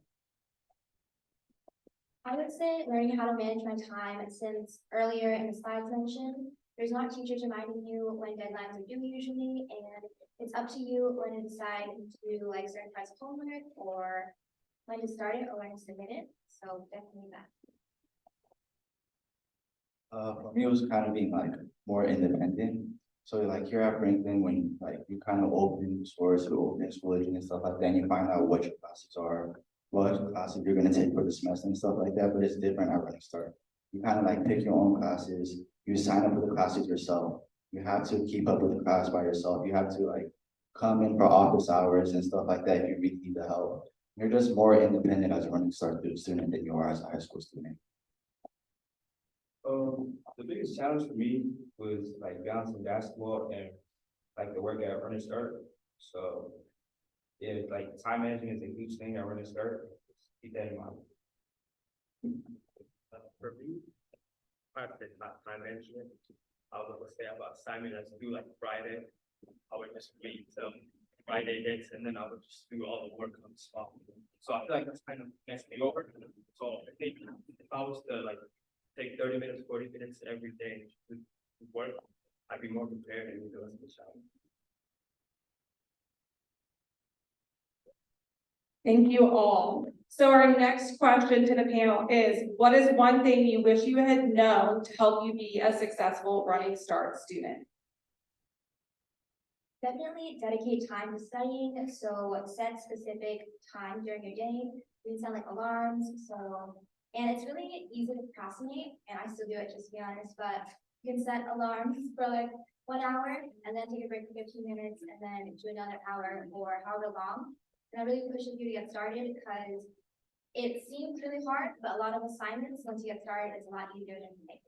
I would say learning how to manage my time, since earlier in the slides mentioned, there's not teachers reminding you when deadlines are due usually, and it's up to you when to decide to do like certain parts of homework or when to start it or when to submit it. So definitely that. For me, it was kind of being like more independent. So like here at Franklin, when like you kind of open source or open explosion and stuff like that, and you find out what your classes are, what classes you're gonna take for the semester and stuff like that. But it's different at Running Start. You kind of like pick your own classes. You sign up for the classes yourself. You have to keep up with the class by yourself. You have to like come in for office hours and stuff like that if you really need the help. You're just more independent as a Running Start student than you are as a high school student. The biggest challenge for me was like balancing basketball and like the work at Running Start. So yeah, like time management is a huge thing at Running Start. Keep that in mind. For me, I think not time management. I was gonna say about assignment as due like Friday. I would just wait till Friday hits and then I would just do all the work on the spot. So I feel like that's kind of messed me over. So I think if I was to like take 30 minutes, 40 minutes every day to work, I'd be more prepared and do the rest of the challenge. Thank you all. So our next question to the panel is, what is one thing you wish you had known to help you be a successful Running Start student? Definitely dedicate time to studying, so set specific time during your day. These sound like alarms, and it's really easy to procrastinate, and I still do it, just to be honest, but you can set alarms for like 1 hour and then take a break for 15 minutes and then do another hour or however long. And that really pushes you to get started because it seems really hard, but a lot of assignments, once you get started, it's a lot easier than you think.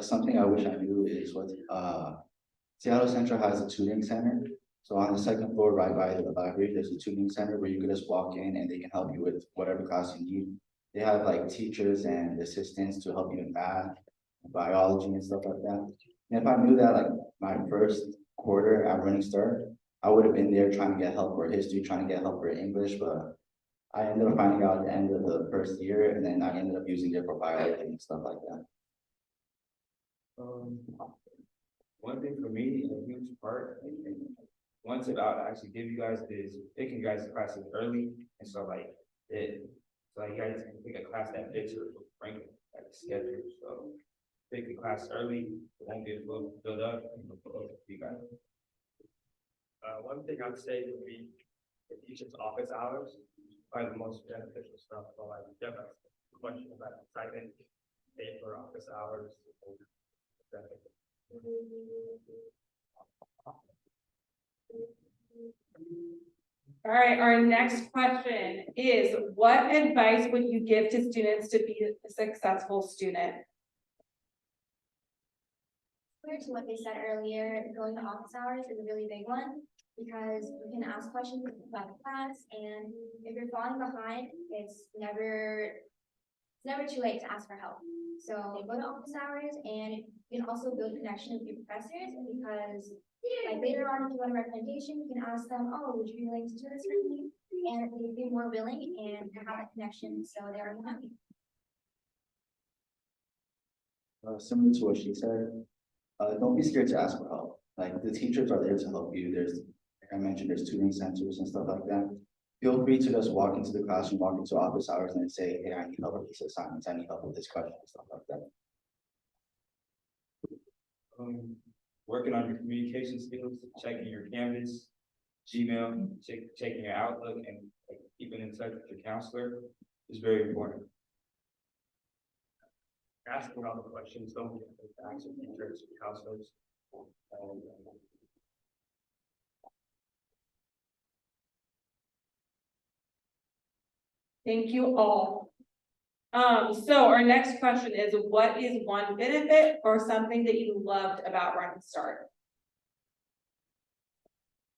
Something I wish I knew is what Seattle Central has a tutoring center. So on the second floor, right by the library, there's a tutoring center where you can just walk in and they can help you with whatever class you need. They have like teachers and assistants to help you in math, biology and stuff like that. And if I knew that like my first quarter at Running Start, I would have been there trying to get help for history, trying to get help for English, but I ended up finding out at the end of the first year, and then I ended up using it for biology and stuff like that. One thing for me, a huge part, and one tip I would actually give you guys is picking you guys classes early, and so like you guys can pick a class that fits your Franklin like schedule, so pick a class early, it won't get filled up, and it'll fill up for you guys. One thing I'd say would be the teacher's office hours, probably the most beneficial stuff, but like, if you have a question about excitement, pay for office hours. All right, our next question is, what advice would you give to students to be a successful student? Similar to what they said earlier, going to office hours is a really big one because you can ask questions about the class, and if you're falling behind, it's never too late to ask for help. So go to office hours, and you can also build connection with your professors because like later on, if you want a recommendation, you can ask them, oh, would you be willing to do this for me? And they'd be more willing and have that connection, so they're more happy. Similar to what she said, don't be scared to ask for help. Like the teachers are there to help you. There's, like I mentioned, there's tutoring centers and stuff like that. Feel free to just walk into the classroom, walk into office hours and say, hey, I need help with these assignments. I need help with this question and stuff like that. Working on your communication skills, checking your Canvas, Gmail, checking your Outlook, and like, keeping in touch with your counselor is very important. Asking all the questions, don't be afraid to ask your teachers, your counselors. Thank you all. So our next question is, what is one benefit or something that you loved about Running Start?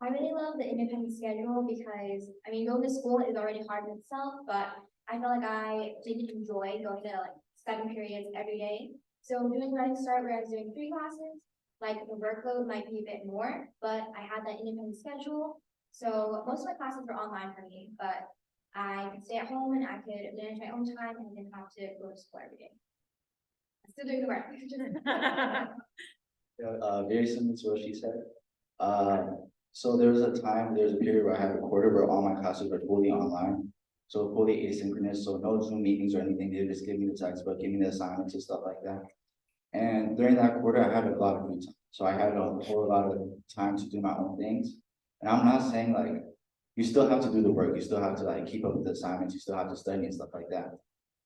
I really love the independent schedule because, I mean, going to school is already hard in itself, but I felt like I didn't enjoy going to like 7 periods every day. So doing Running Start where I was doing 3 classes, like the workload might be a bit more, but I had that independent schedule. So most of my classes were online for me, but I could stay at home and I could manage my own time and didn't have to go to school every day. I'm still doing the work. Very similar to what she said. So there was a period where I had a quarter where all my classes were fully online. So fully asynchronous, so no Zoom meetings or anything. They just give me the textbook, give me the assignments and stuff like that. And during that quarter, I had a lot of free time. So I had a whole lot of time to do my own things. And I'm not saying like, you still have to do the work. You still have to like keep up with the assignments. You still have to study and stuff like that.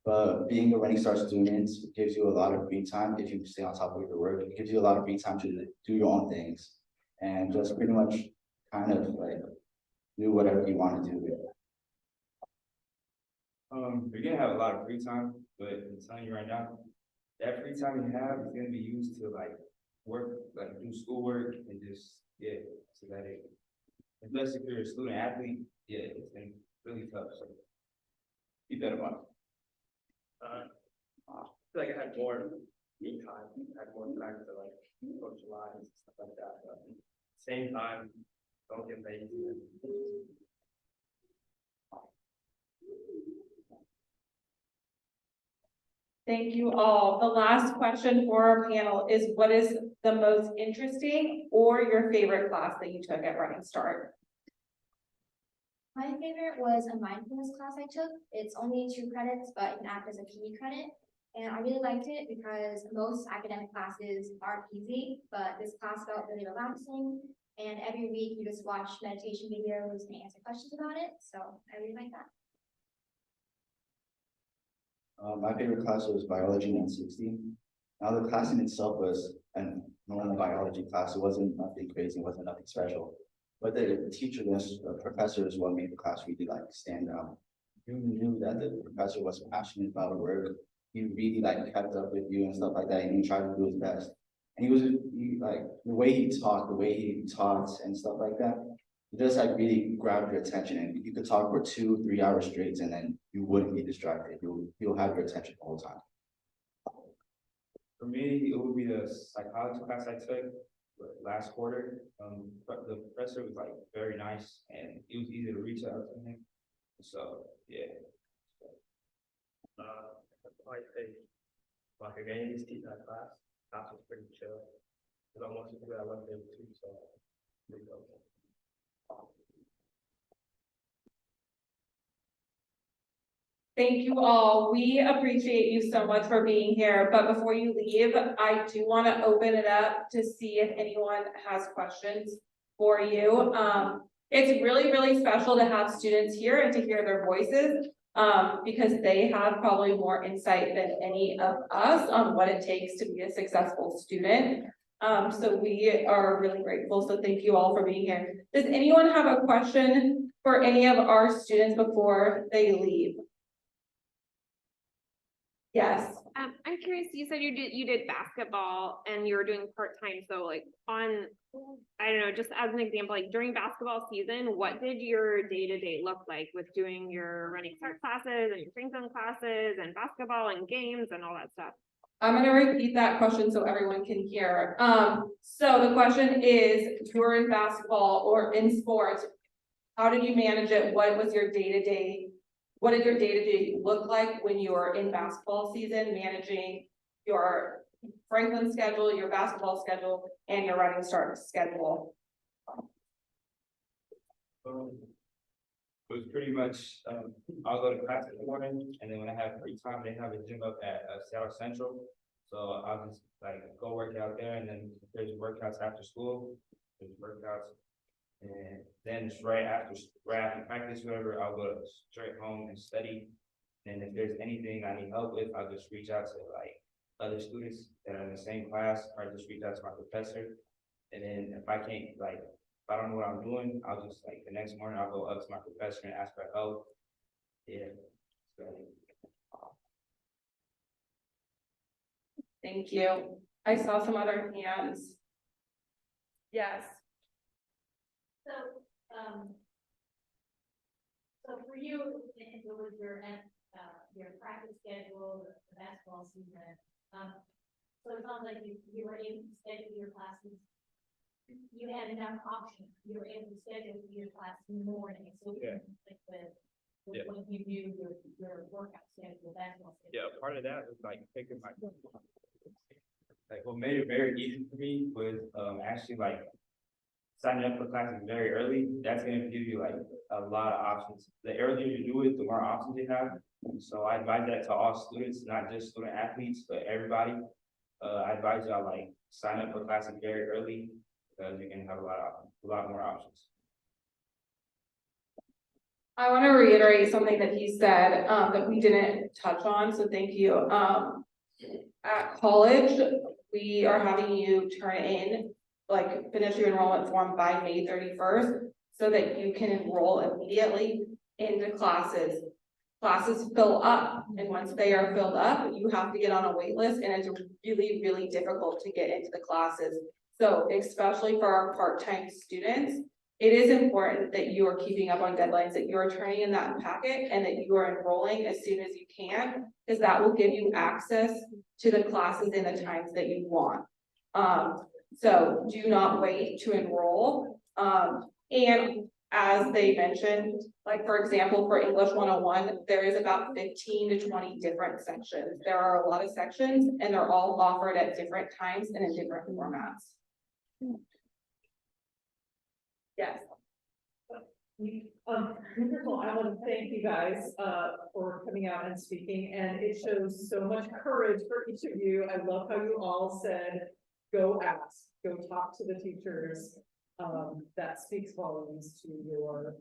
But being a Running Start student gives you a lot of free time if you stay on top of your work. It gives you a lot of free time to do your own things and just pretty much kind of like do whatever you want to do. You're gonna have a lot of free time, but I'm telling you right now, that free time you have is gonna be used to like work, like do schoolwork and just so that it. Unless if you're a student athlete, it's been really tough. So keep that in mind. I feel like I had more me time, I had more time to like coach lines and stuff like that, but at the same time, don't get lazy. Thank you all. The last question for our panel is, what is the most interesting or your favorite class that you took at Running Start? My favorite was a mindfulness class I took. It's only 2 credits, but it can act as a PE credit. And I really liked it because most academic classes aren't easy, but this class felt really relaxing. And every week you just watch meditation videos and answer questions about it. So I really like that. My favorite class was biology 160. Now the class in itself was a normal biology class. It wasn't nothing crazy, it wasn't nothing special. But the teacher, the professor is what made the class really like stand out. You knew that the professor was passionate about the work. He really like kept up with you and stuff like that, and he tried to do his best. And he like the way he talked, the way he taught and stuff like that, it just like really grabbed your attention, and you could talk for 2-3 hours straight and then you wouldn't be distracted. You'll have your attention the whole time. For me, it would be the psychology class I took last quarter. But the professor was like very nice and it was easy to reach out to him. So, yeah. I think, like again, this teacher class was pretty chill. Cause I want to do that, I love them too, so. There you go. Thank you all. We appreciate you so much for being here, but before you leave, I do want to open it up to see if anyone has questions for you. It's really, really special to have students here and to hear their voices, because they have probably more insight than any of us on what it takes to be a successful student. So we are really grateful. So thank you all for being here. Does anyone have a question for any of our students before they leave? Yes. I'm curious, you said you did basketball and you were doing part-time, so like on, I don't know, just as an example, like during basketball season, what did your day-to-day look like with doing your running start classes and your Franklin classes and basketball and games and all that stuff? I'm gonna repeat that question so everyone can hear. So the question is, during basketball or in sports, how did you manage it? What was your day-to-day? What did your day-to-day look like when you were in basketball season, managing your Franklin schedule, your basketball schedule, and your running start schedule? It was pretty much, I'll go to class in the morning, and then when I have free time, they have a gym up at Seattle Central. So I'll just like go work out there, and then there's workouts after school, there's workouts. And then it's right after practice, whatever, I'll go straight home and study. And if there's anything I need help with, I'll just reach out to like other students that are in the same class, or just reach out to my professor. And then if I can't, like, if I don't know what I'm doing, I'll just like the next morning, I'll go up to my professor and ask for help. Yeah. So. Thank you. I saw some other hands. Yes. So for you, it was your practice schedule, the basketball season. So it sounds like you were able to schedule your classes. You had enough options. You were able to schedule your class in the morning. So Yeah. like Yeah. when you knew your workout schedule, basketball schedule. Yeah, part of that was like taking my. Like what made it very easy for me was actually like signing up for classes very early. That's gonna give you like a lot of options. The earlier you do it, the more options you have. So I advise that to all students, not just student athletes, but everybody. I advise y'all like sign up for classes very early because you can have a lot more options. I want to reiterate something that he said, that we didn't touch on, so thank you. At college, we are having you turn in, like, finish your enrollment form by May 31st, so that you can enroll immediately into classes. Classes fill up, and once they are filled up, you have to get on a wait list, and it's really, really difficult to get into the classes. So especially for our part-time students, it is important that you are keeping up on deadlines, that you are turning in that packet, and that you are enrolling as soon as you can, because that will give you access to the classes in the times that you want. So do not wait to enroll. And as they mentioned, like for example, for English 101, there is about 15 to 20 different sections. There are a lot of sections, and they're all offered at different times and in different formats. Yes. First of all, I want to thank you guys, for coming out and speaking, and it shows so much courage for each of you. I love how you all said, go ask, go talk to the teachers. That speaks volumes to your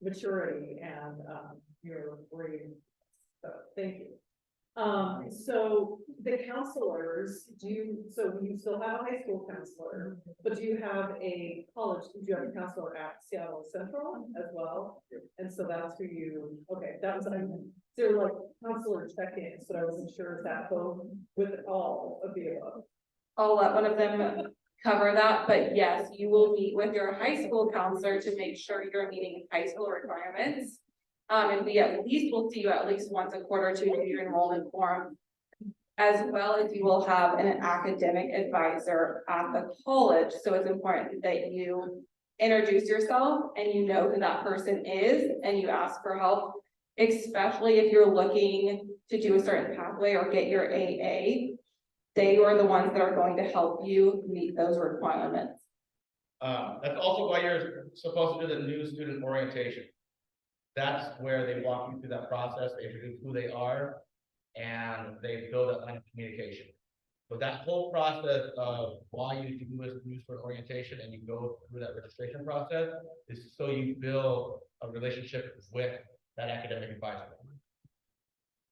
maturity and, your brain. So, thank you. So the counselors, so you still have a high school counselor, but do you have a college, do you have a counselor at Seattle Central as well? And so that's who you, okay, that was, there were like counselor check-ins, but I wasn't sure if that both with all of the above. I'll let one of them cover that, but yes, you will meet with your high school counselor to make sure you're meeting high school requirements. And we at least will see you at least once a quarter to do your enrollment form. As well as you will have an academic advisor at the college. So it's important that you introduce yourself and you know who that person is and you ask for help, especially if you're looking to do a certain pathway or get your AA. They are the ones that are going to help you meet those requirements. That's also why you're supposed to do the new student orientation. That's where they walk you through that process, they introduce who they are, and they build a line of communication. But that whole process of why you do this new student orientation and you go through that registration process is so you build a relationship with that academic advisor.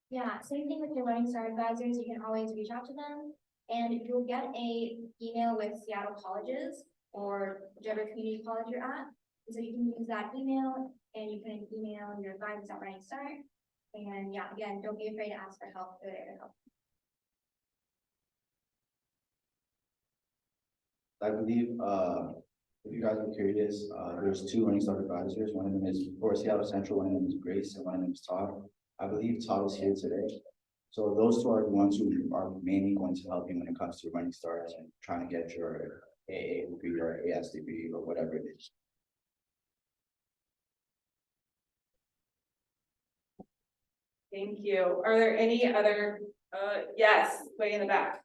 Yeah, same thing with your Running Start advisors, you can always reach out to them, and you'll get a email with Seattle colleges or whichever community college you're at. And so you can use that email, and you can email your advisors at Running Start. And yeah, again, don't be afraid to ask for help, they're there to help. I believe, if you guys are curious, there's two Running Start advisors. One of them is for Seattle Central, one of them is Grace, and one of them is Todd. I believe Todd is here today. So those two are the ones who are mainly going to help you when it comes to Running Start and trying to get your AA degree or AS degree or whatever it is. Thank you. Are there any other, yes, way in the back?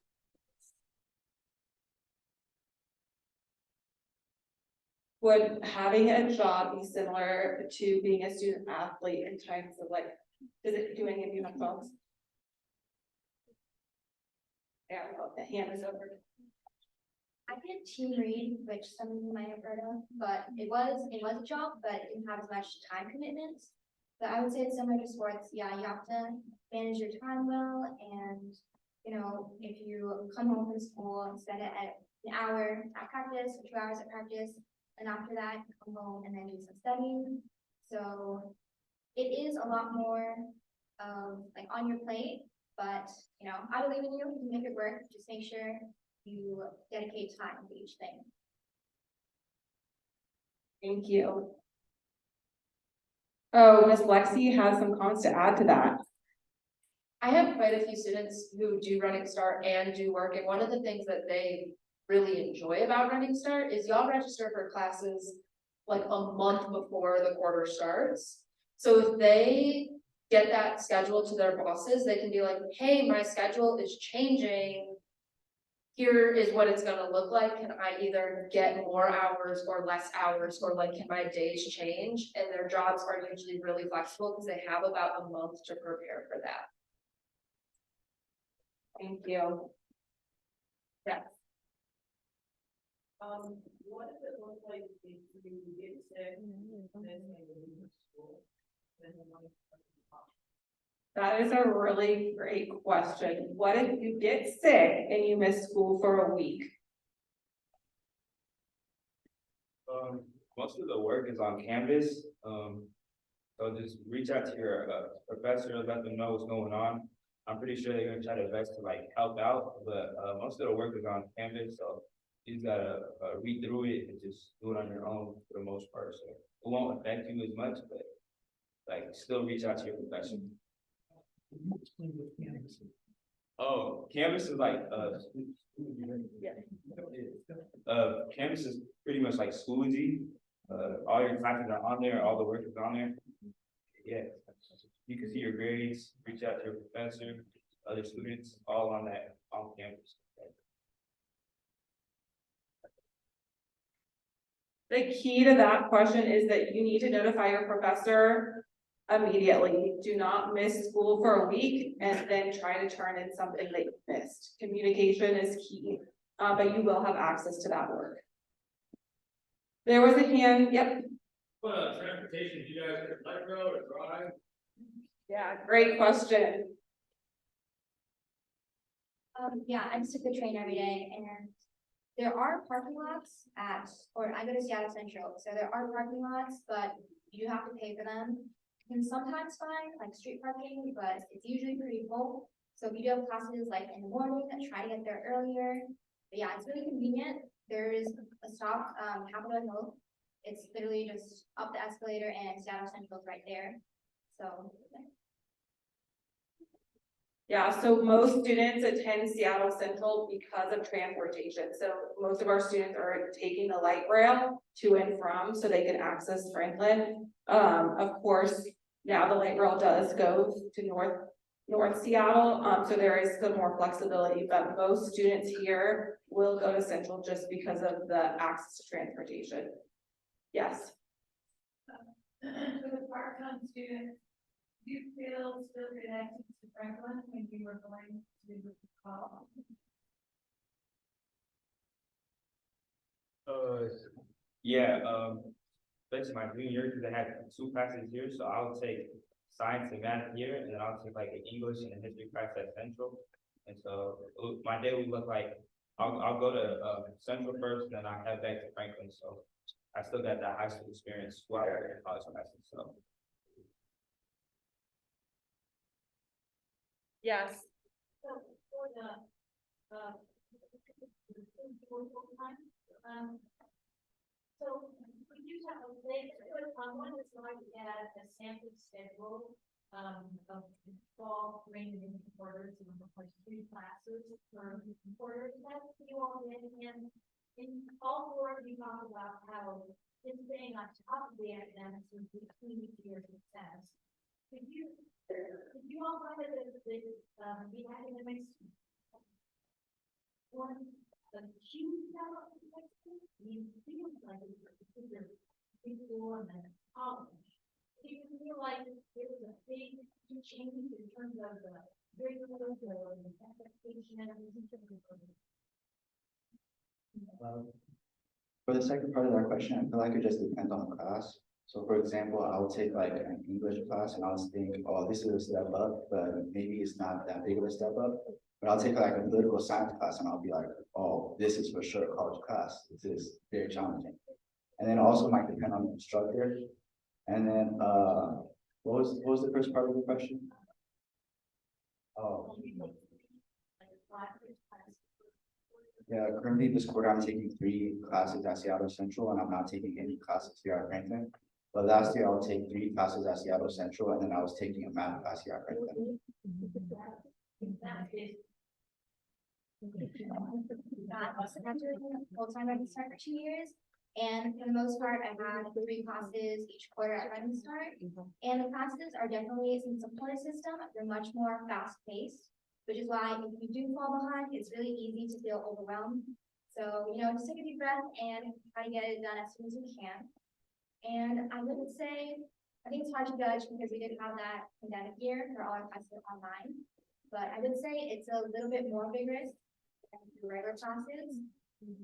Would having a job be similar to being a student athlete in terms of like, do any of you have phones? Yeah, well, the hand is over. I did team read, which some of you might have heard of, but it was a job, but it didn't have as much time commitments. But I would say it's similar to sports. Yeah, you have to manage your time well, and you know, if you come home from school and spend it at an hour at practice or 2 hours at practice, and after that you come home and then do some studying. So it is a lot more like on your plate, but you know, I believe in you. You can make it work. Just make sure you dedicate time to each thing. Thank you. Oh, Ms. Lexi has some comments to add to that. I have quite a few students who do Running Start and do work, and one of the things that they really enjoy about Running Start is y'all register for classes like a month before the quarter starts. So if they get that schedule to their bosses, they can be like, hey, my schedule is changing. Here is what it's gonna look like. Can I either get more hours or less hours, or like, can my days change? And their jobs are usually really flexible because they have about a month to prepare for that. Thank you. Yeah. What does it look like if you get sick and then you leave school? That is a really great question. What if you get sick and you miss school for a week? Most of the work is on Canvas. So just reach out to your professor, let them know what's going on. I'm pretty sure they're gonna try their best to like help out, but most of the work is on Canvas, so you just gotta read through it and just do it on your own for the most part. So it won't affect you as much, but like still reach out to your professor. Oh, Canvas is like Canvas is pretty much like Schoology. All your classes are on there, all the work is on there. Yeah, you can see your grades, reach out to your professor, other students, all on that on campus. The key to that question is that you need to notify your professor immediately. Do not miss school for a week and then try to turn in something that you missed. Communication is key, but you will have access to that work. There was a hand, yep. Transportation, do you guys get light rail or drive? Yeah, great question. Yeah, I just took the train every day, and there are parking lots or I go to Seattle Central, so there are parking lots, but you do have to pay for them. You can sometimes find like street parking, but it's usually pretty full. So if you do have classes like in the morning, try to get there earlier. But yeah, it's really convenient. There is a stop, Capitol Hill. It's literally just up the escalator, and Seattle Central is right there. So Yeah, so most students attend Seattle Central because of transportation. So most of our students are taking the light rail to and from so they can access Franklin. Of course, now the light rail does go to North Seattle, so there is some more flexibility, but most students here will go to Central just because of the access to transportation. Yes. For the part-time students, do you feel still connected to Franklin when you were going to college? Yeah, especially my junior year, because I had 2 classes here, so I'll take science and math here, and then I'll take like an English and a history class at Central. And so my day would look like, I'll go to Central first, then I head back to Franklin, so I still got that high school experience while I in college classes, so. Yes. So for the, so we do have a list, on one slide, we had a sample schedule, of fall, spring, and winter quarters, and like 3 classes for quarters that you all did, and in all 4 we talked about how just staying on top of the academics was the key to your success. Could you all find that the academics one a huge amount of complexity? I mean, it feels like it's either before and then college. Do you feel like there was a big change in terms of the curriculum or the expectation and everything? For the second part of that question, I feel like it just depends on the class. So for example, I'll take like an English class and I'll think, oh, this is a step up, but maybe it's not that big of a step up. But I'll take like a political science class and I'll be like, oh, this is for sure a college class. This is very challenging. And then also might depend on the instructor. And then what was the first part of the question? Oh. Yeah, currently this quarter I'm taking 3 classes at Seattle Central and I'm not taking any classes here at Franklin. But last year I'll take 3 classes at Seattle Central and then I was taking a math class here at Franklin. I also had to full-time Running Start for 2 years. And for the most part, I had 3 classes each quarter at Running Start. And the classes are definitely, since it's a point system, they're much more fast-paced, which is why if you do fall behind, it's really easy to feel overwhelmed. So, just take a deep breath and try to get it done as soon as you can. And I would say, I think it's hard to judge because we did have that pandemic year for all our classes online. But I would say it's a little bit more vigorous than the regular classes,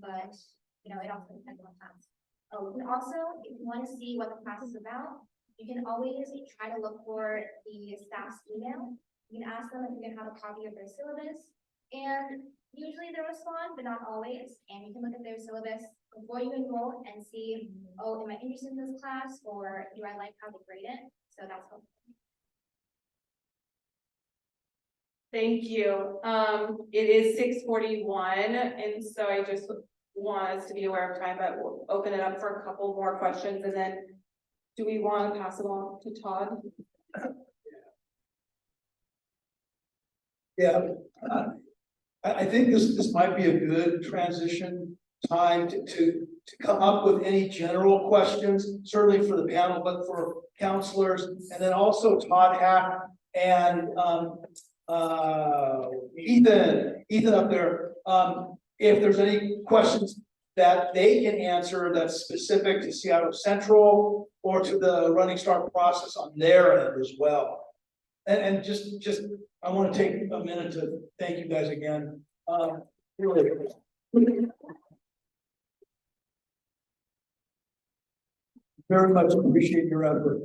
but it also depends on class. Oh, and also, if you want to see what the class is about, you can always try to look for the staff's email. You can ask them if you can have a copy of their syllabus, and usually they respond, but not always. And you can look at their syllabus before you enroll and see, oh, am I interested in this class, or do I like how they grade it? So that's helpful. Thank you. It is 6:41, and so I just want us to be aware of time, but we'll open it up for a couple more questions, and then do we want to pass it on to Todd? Yeah, I think this might be a good transition time to come up with any general questions, certainly for the panel, but for counselors, and then also Todd Hack and Ethan up there. If there's any questions that they can answer that's specific to Seattle Central or to the Running Start process on their end as well. And just I want to take a minute to thank you guys again. Really. Very much appreciate your effort.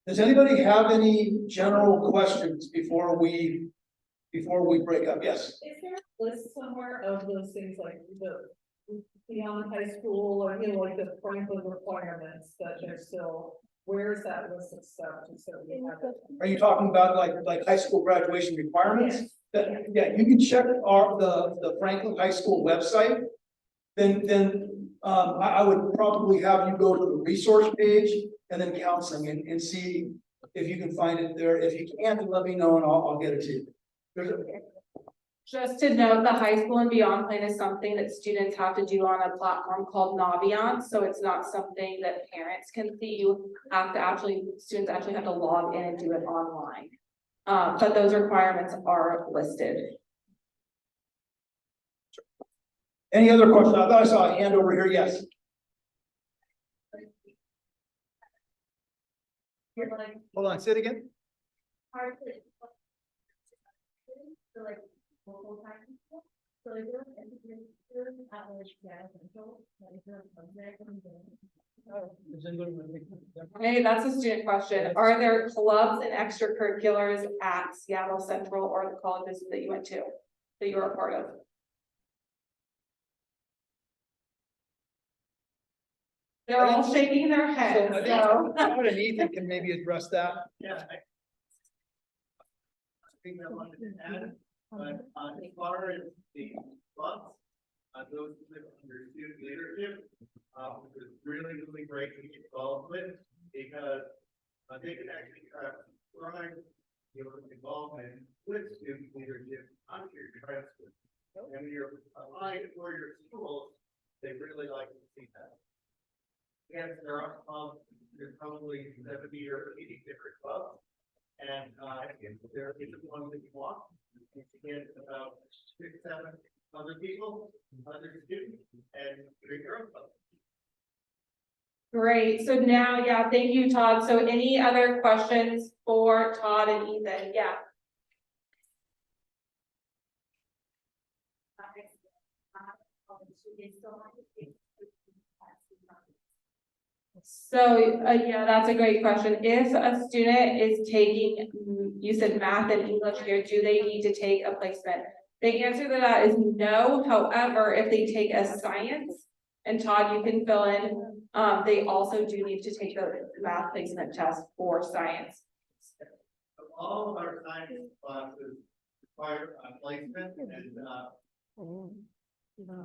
Does anybody have any general questions before we break up? Yes. Is there a list somewhere of those things like the beyond high school or, like the Franklin requirements that they're still, where's that list of stuff? Just so we have it. Are you talking about like high school graduation requirements? Yes. Yeah, you can check the Franklin High School website. Then I would probably have you go to the resource page and then counseling and see if you can find it there. If you can't, then let me know and I'll get it to you. There's a, Just to note, the high school and beyond plan is something that students have to do on a platform called Naviance, so it's not something that parents can see. You have to actually, students actually have to log in and do it online. But those requirements are listed. any other questions? I thought I saw a hand over here, yes. Hold on, say it again. Hard to. So like, multiple times. So like, they're at like, yeah, central, like, they're there coming in. Hey, that's a student question. Are there clubs and extracurriculars at Seattle Central or the colleges that you went to, that you were a part of? They're all shaking their So heads, I think so. Todd and Ethan can maybe address that. Yeah. I think I wanted to add, but as far as the clubs, those that are under student leadership, is really, really great to get involved with, because they can actually drive your involvement with student leadership onto your transcript. And when you're aligned for your schools, they really like to see that. Yes, there are clubs, there's probably 70 or 80 different clubs. And there isn't one that you want. You get about 6, 7 other people, other students, and bring your own club. Great, so now, yeah, thank you, Todd. So any other questions for Todd and Ethan? Yeah. So, yeah, that's a great question. If a student is taking, you said math and English here, do they need to take a placement? The answer to that is no. However, if they take a science, and Todd, you can fill in, they also do need to take the math placement test for science. All of our science classes require a placement, and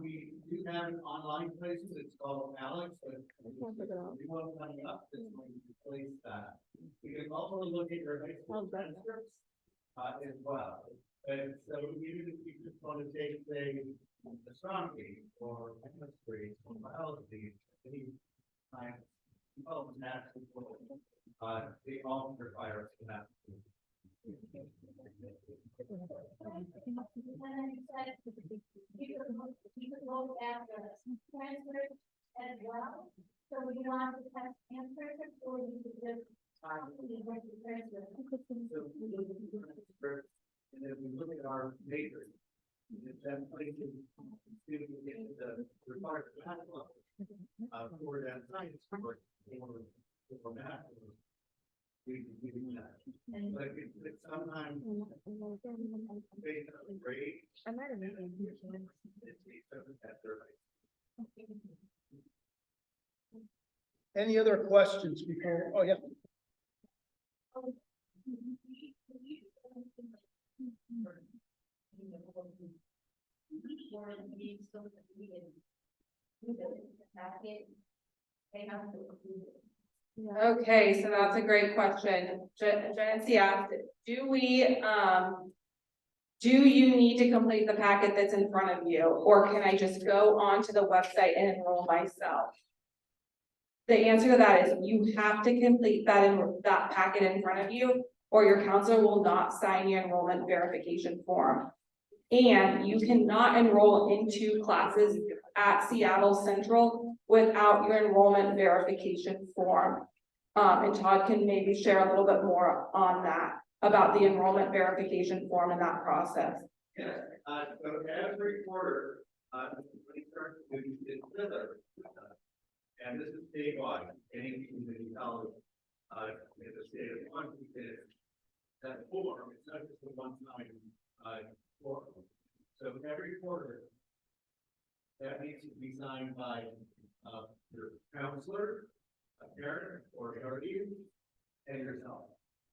we do have an online placement. It's called Alex. But if you want to sign up, it's going to place that. You can also look at your high school transcripts as well. And so even if you just want to take, say, astronomy or chemistry or biology, any science, well, math, they all require that. You can look at the transcript as well, so we want to test answers, or you could just. And then we look at our major. Then places students get the required math level for that science course or math. We do that. But it's sometimes based on the grade. Any other questions before, oh, yeah. Okay, so that's a great question. Jency asked, do you need to complete the packet that's in front of you, or can I just go onto the website and enroll myself? The answer to that is you have to complete that packet in front of you, or your counselor will not sign your enrollment verification form. And you cannot enroll into classes at Seattle Central without your enrollment verification form. And Todd can maybe share a little bit more on that, about the enrollment verification form and that process. Yes, so every quarter, we start to do this together. And this is statewide, any community college, in the state of Washington, that form, it's not just a one-time, form. So every quarter, that needs to be signed by, your counselor, a parent, or guardian, and yourself.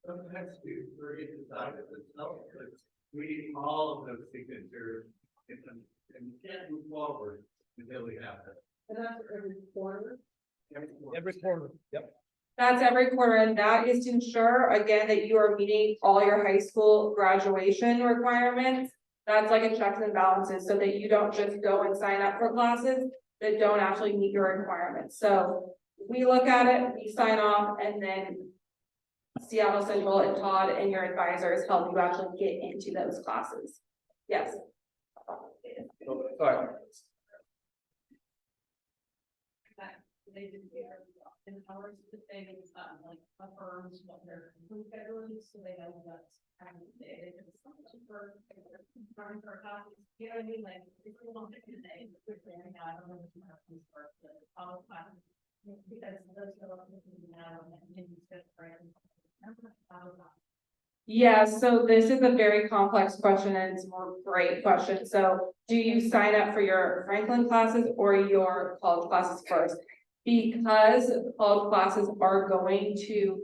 Sometimes students forget to sign it themselves, but we need all of those signatures, and you can't move forward until we have that. And that's every quarter? Every quarter, yep. That's every quarter, and that is to ensure, again, that you are meeting all your high school graduation requirements. That's like a checks and balances, so that you don't just go and sign up for classes that don't actually meet your requirements. So we look at it, we sign off, and then Seattle Central and Todd and your advisors help you actually get into those classes. Yes. Sorry. They did their hours the thing, like affirms what their schedule is, so they know what's kind of day. It's not super, starting for classes, you know what I mean, like, if we don't pick a day, we're saying, I don't know what tomorrow's for, but all classes. Because those are now, and then you just right. Yeah, so this is a very complex question and it's a great question. So do you sign up for your Franklin classes or your college classes first? Because college classes are going to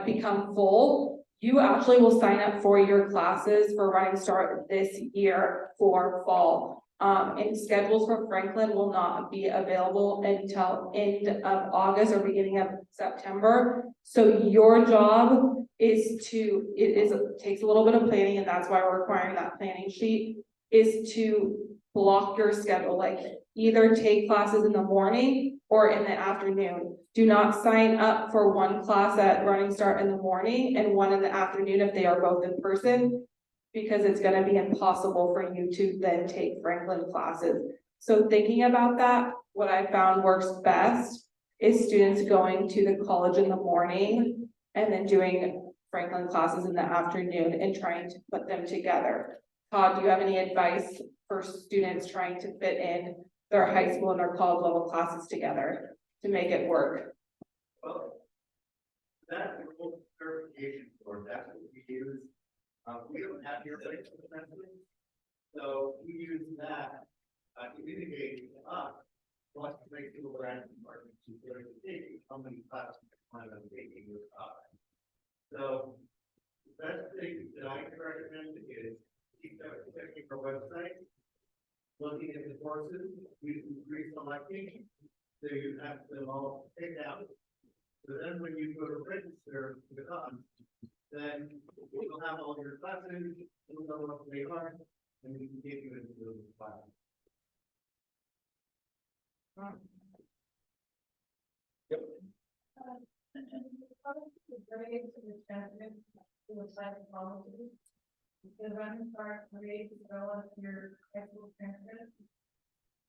become full, you actually will sign up for your classes for Running Start this year for fall. And schedules for Franklin will not be available until end of August or beginning of September. So your job is it takes a little bit of planning, and that's why we're requiring that planning sheet, is to block your schedule, like either take classes in the morning or in the afternoon. Do not sign up for one class at Running Start in the morning and one in the afternoon if they are both in person, because it's going to be impossible for you to then take Franklin classes. So thinking about that, what I found works best is students going to the college in the morning and then doing Franklin classes in the afternoon and trying to put them together. Todd, do you have any advice for students trying to fit in their high school and their college level classes together to make it work? Well, that little clarification for that's what we use. We don't have your place essentially. So we use that to communicate to us what to make people grant departments to take how many classes plan on taking with us. So the best thing that I can recommend is keep checking our website, looking at the courses, we can pre-selecting, so you have them all picked out. So then when you go to register with us, then you'll have all your classes, you'll know what they are, and we can get you into the class. Yep. The Running Start create your actual transcript.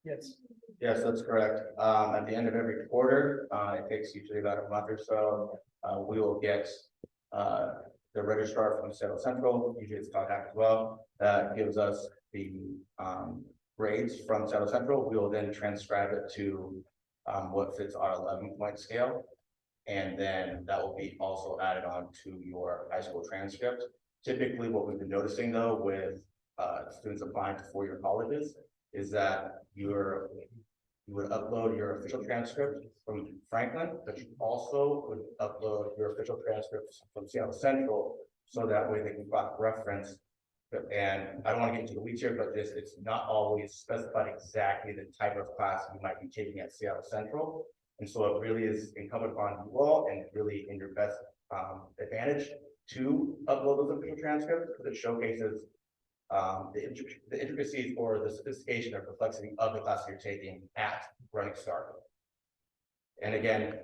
Yes. Yes, that's correct. At the end of every quarter, it takes usually about a month or so. We will get the registrar from Seattle Central, usually it's contact as well, that gives us the grades from Seattle Central. We will then transcribe it to what fits our 11-point scale. And then that will be also added on to your high school transcript. Typically, what we've been noticing though with students applying to four-year colleges is that you would upload your official transcript from Franklin, but you also would upload your official transcripts from Seattle Central, so that way they can cross-reference. And I don't want to get into the weeds here, but it's not always specified exactly the type of class you might be taking at Seattle Central. And so it really is incumbent upon you all and really in your best advantage to upload those official transcripts, because it showcases the intricacies or the sophistication or complexity of the class you're taking at Running Start. And again,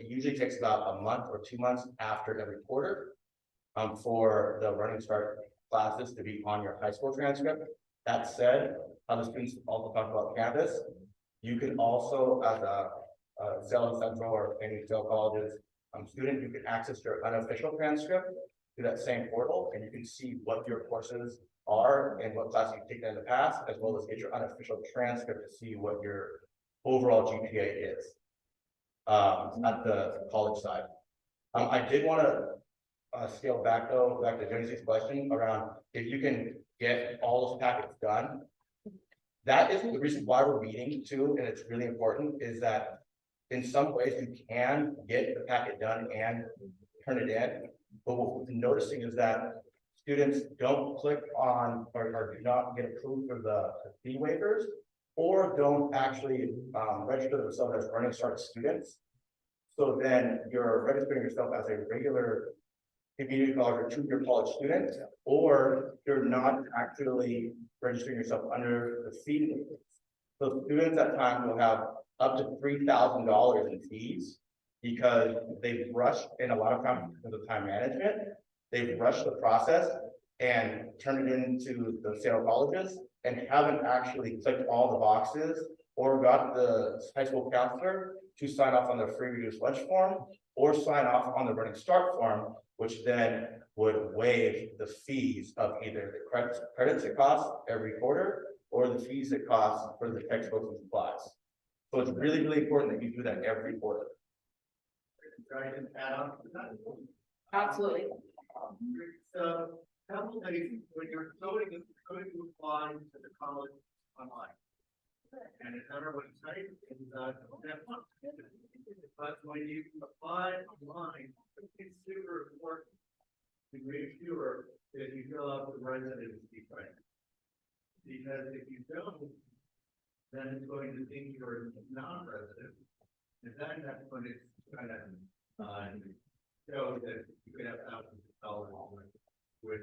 usually takes about a month or 2 months after every quarter for the Running Start classes to be on your high school transcript. That said, other students also talk about campus. You can also, as a Seattle Central or any Seattle colleges student, you can access your unofficial transcript through that same portal, and you can see what your courses are and what classes you've taken in the past, as well as get your unofficial transcript to see what your overall GPA is at the college side. I did want to scale back though, back to Jenny's question around if you can get all those packets done. That is the reason why we're meeting too, and it's really important, is that in some ways you can get the packet done and turn it in, but what we've been noticing is that students don't click on or do not get approved for the fee waivers, or don't actually register themselves as Running Start students. So then you're registering yourself as a regular community college or two-year college student, or you're not actually registering yourself under the fee limit. So students at times will have up to $3,000 in fees because they've rushed, and a lot of times because of time management, they've rushed the process and turned it into the sale colleges and haven't actually clicked all the boxes or got the high school counselor to sign off on the free reduced lunch form or sign off on the Running Start form, which then would waive the fees of either the credits it costs every quarter or the fees it costs for the textbooks and supplies. So it's really, really important that you do that every quarter. Try and add on to that. Absolutely. So, couple things, when you're going to apply to the college online. And it's on our website, and, that one. But when you apply online, it's super important to make sure that you fill out the residency plan. Because if you don't, then it's going to think you're non-resident. And then that's when it's kind of, show that you could have thousands of dollars with,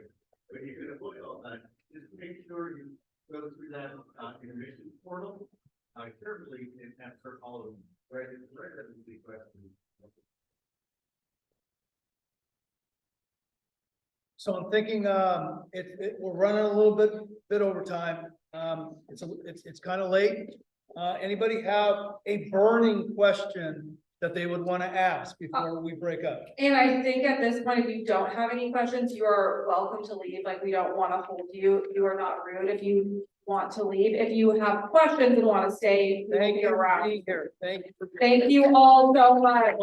but you can avoid all that. Just make sure you go through that, admission portal, carefully and answer all of them, residency questions. So I'm thinking, we're running a little bit over time. It's kind of late. Anybody have a burning question that they would want to ask before we break up? And I think at this point, if you don't have any questions, you are welcome to leave. Like, we don't want to hold you. You are not rude if you want to leave. If you have questions and want to stay, we will Thank be you for around. being here. Thank you for. Thank you all so much.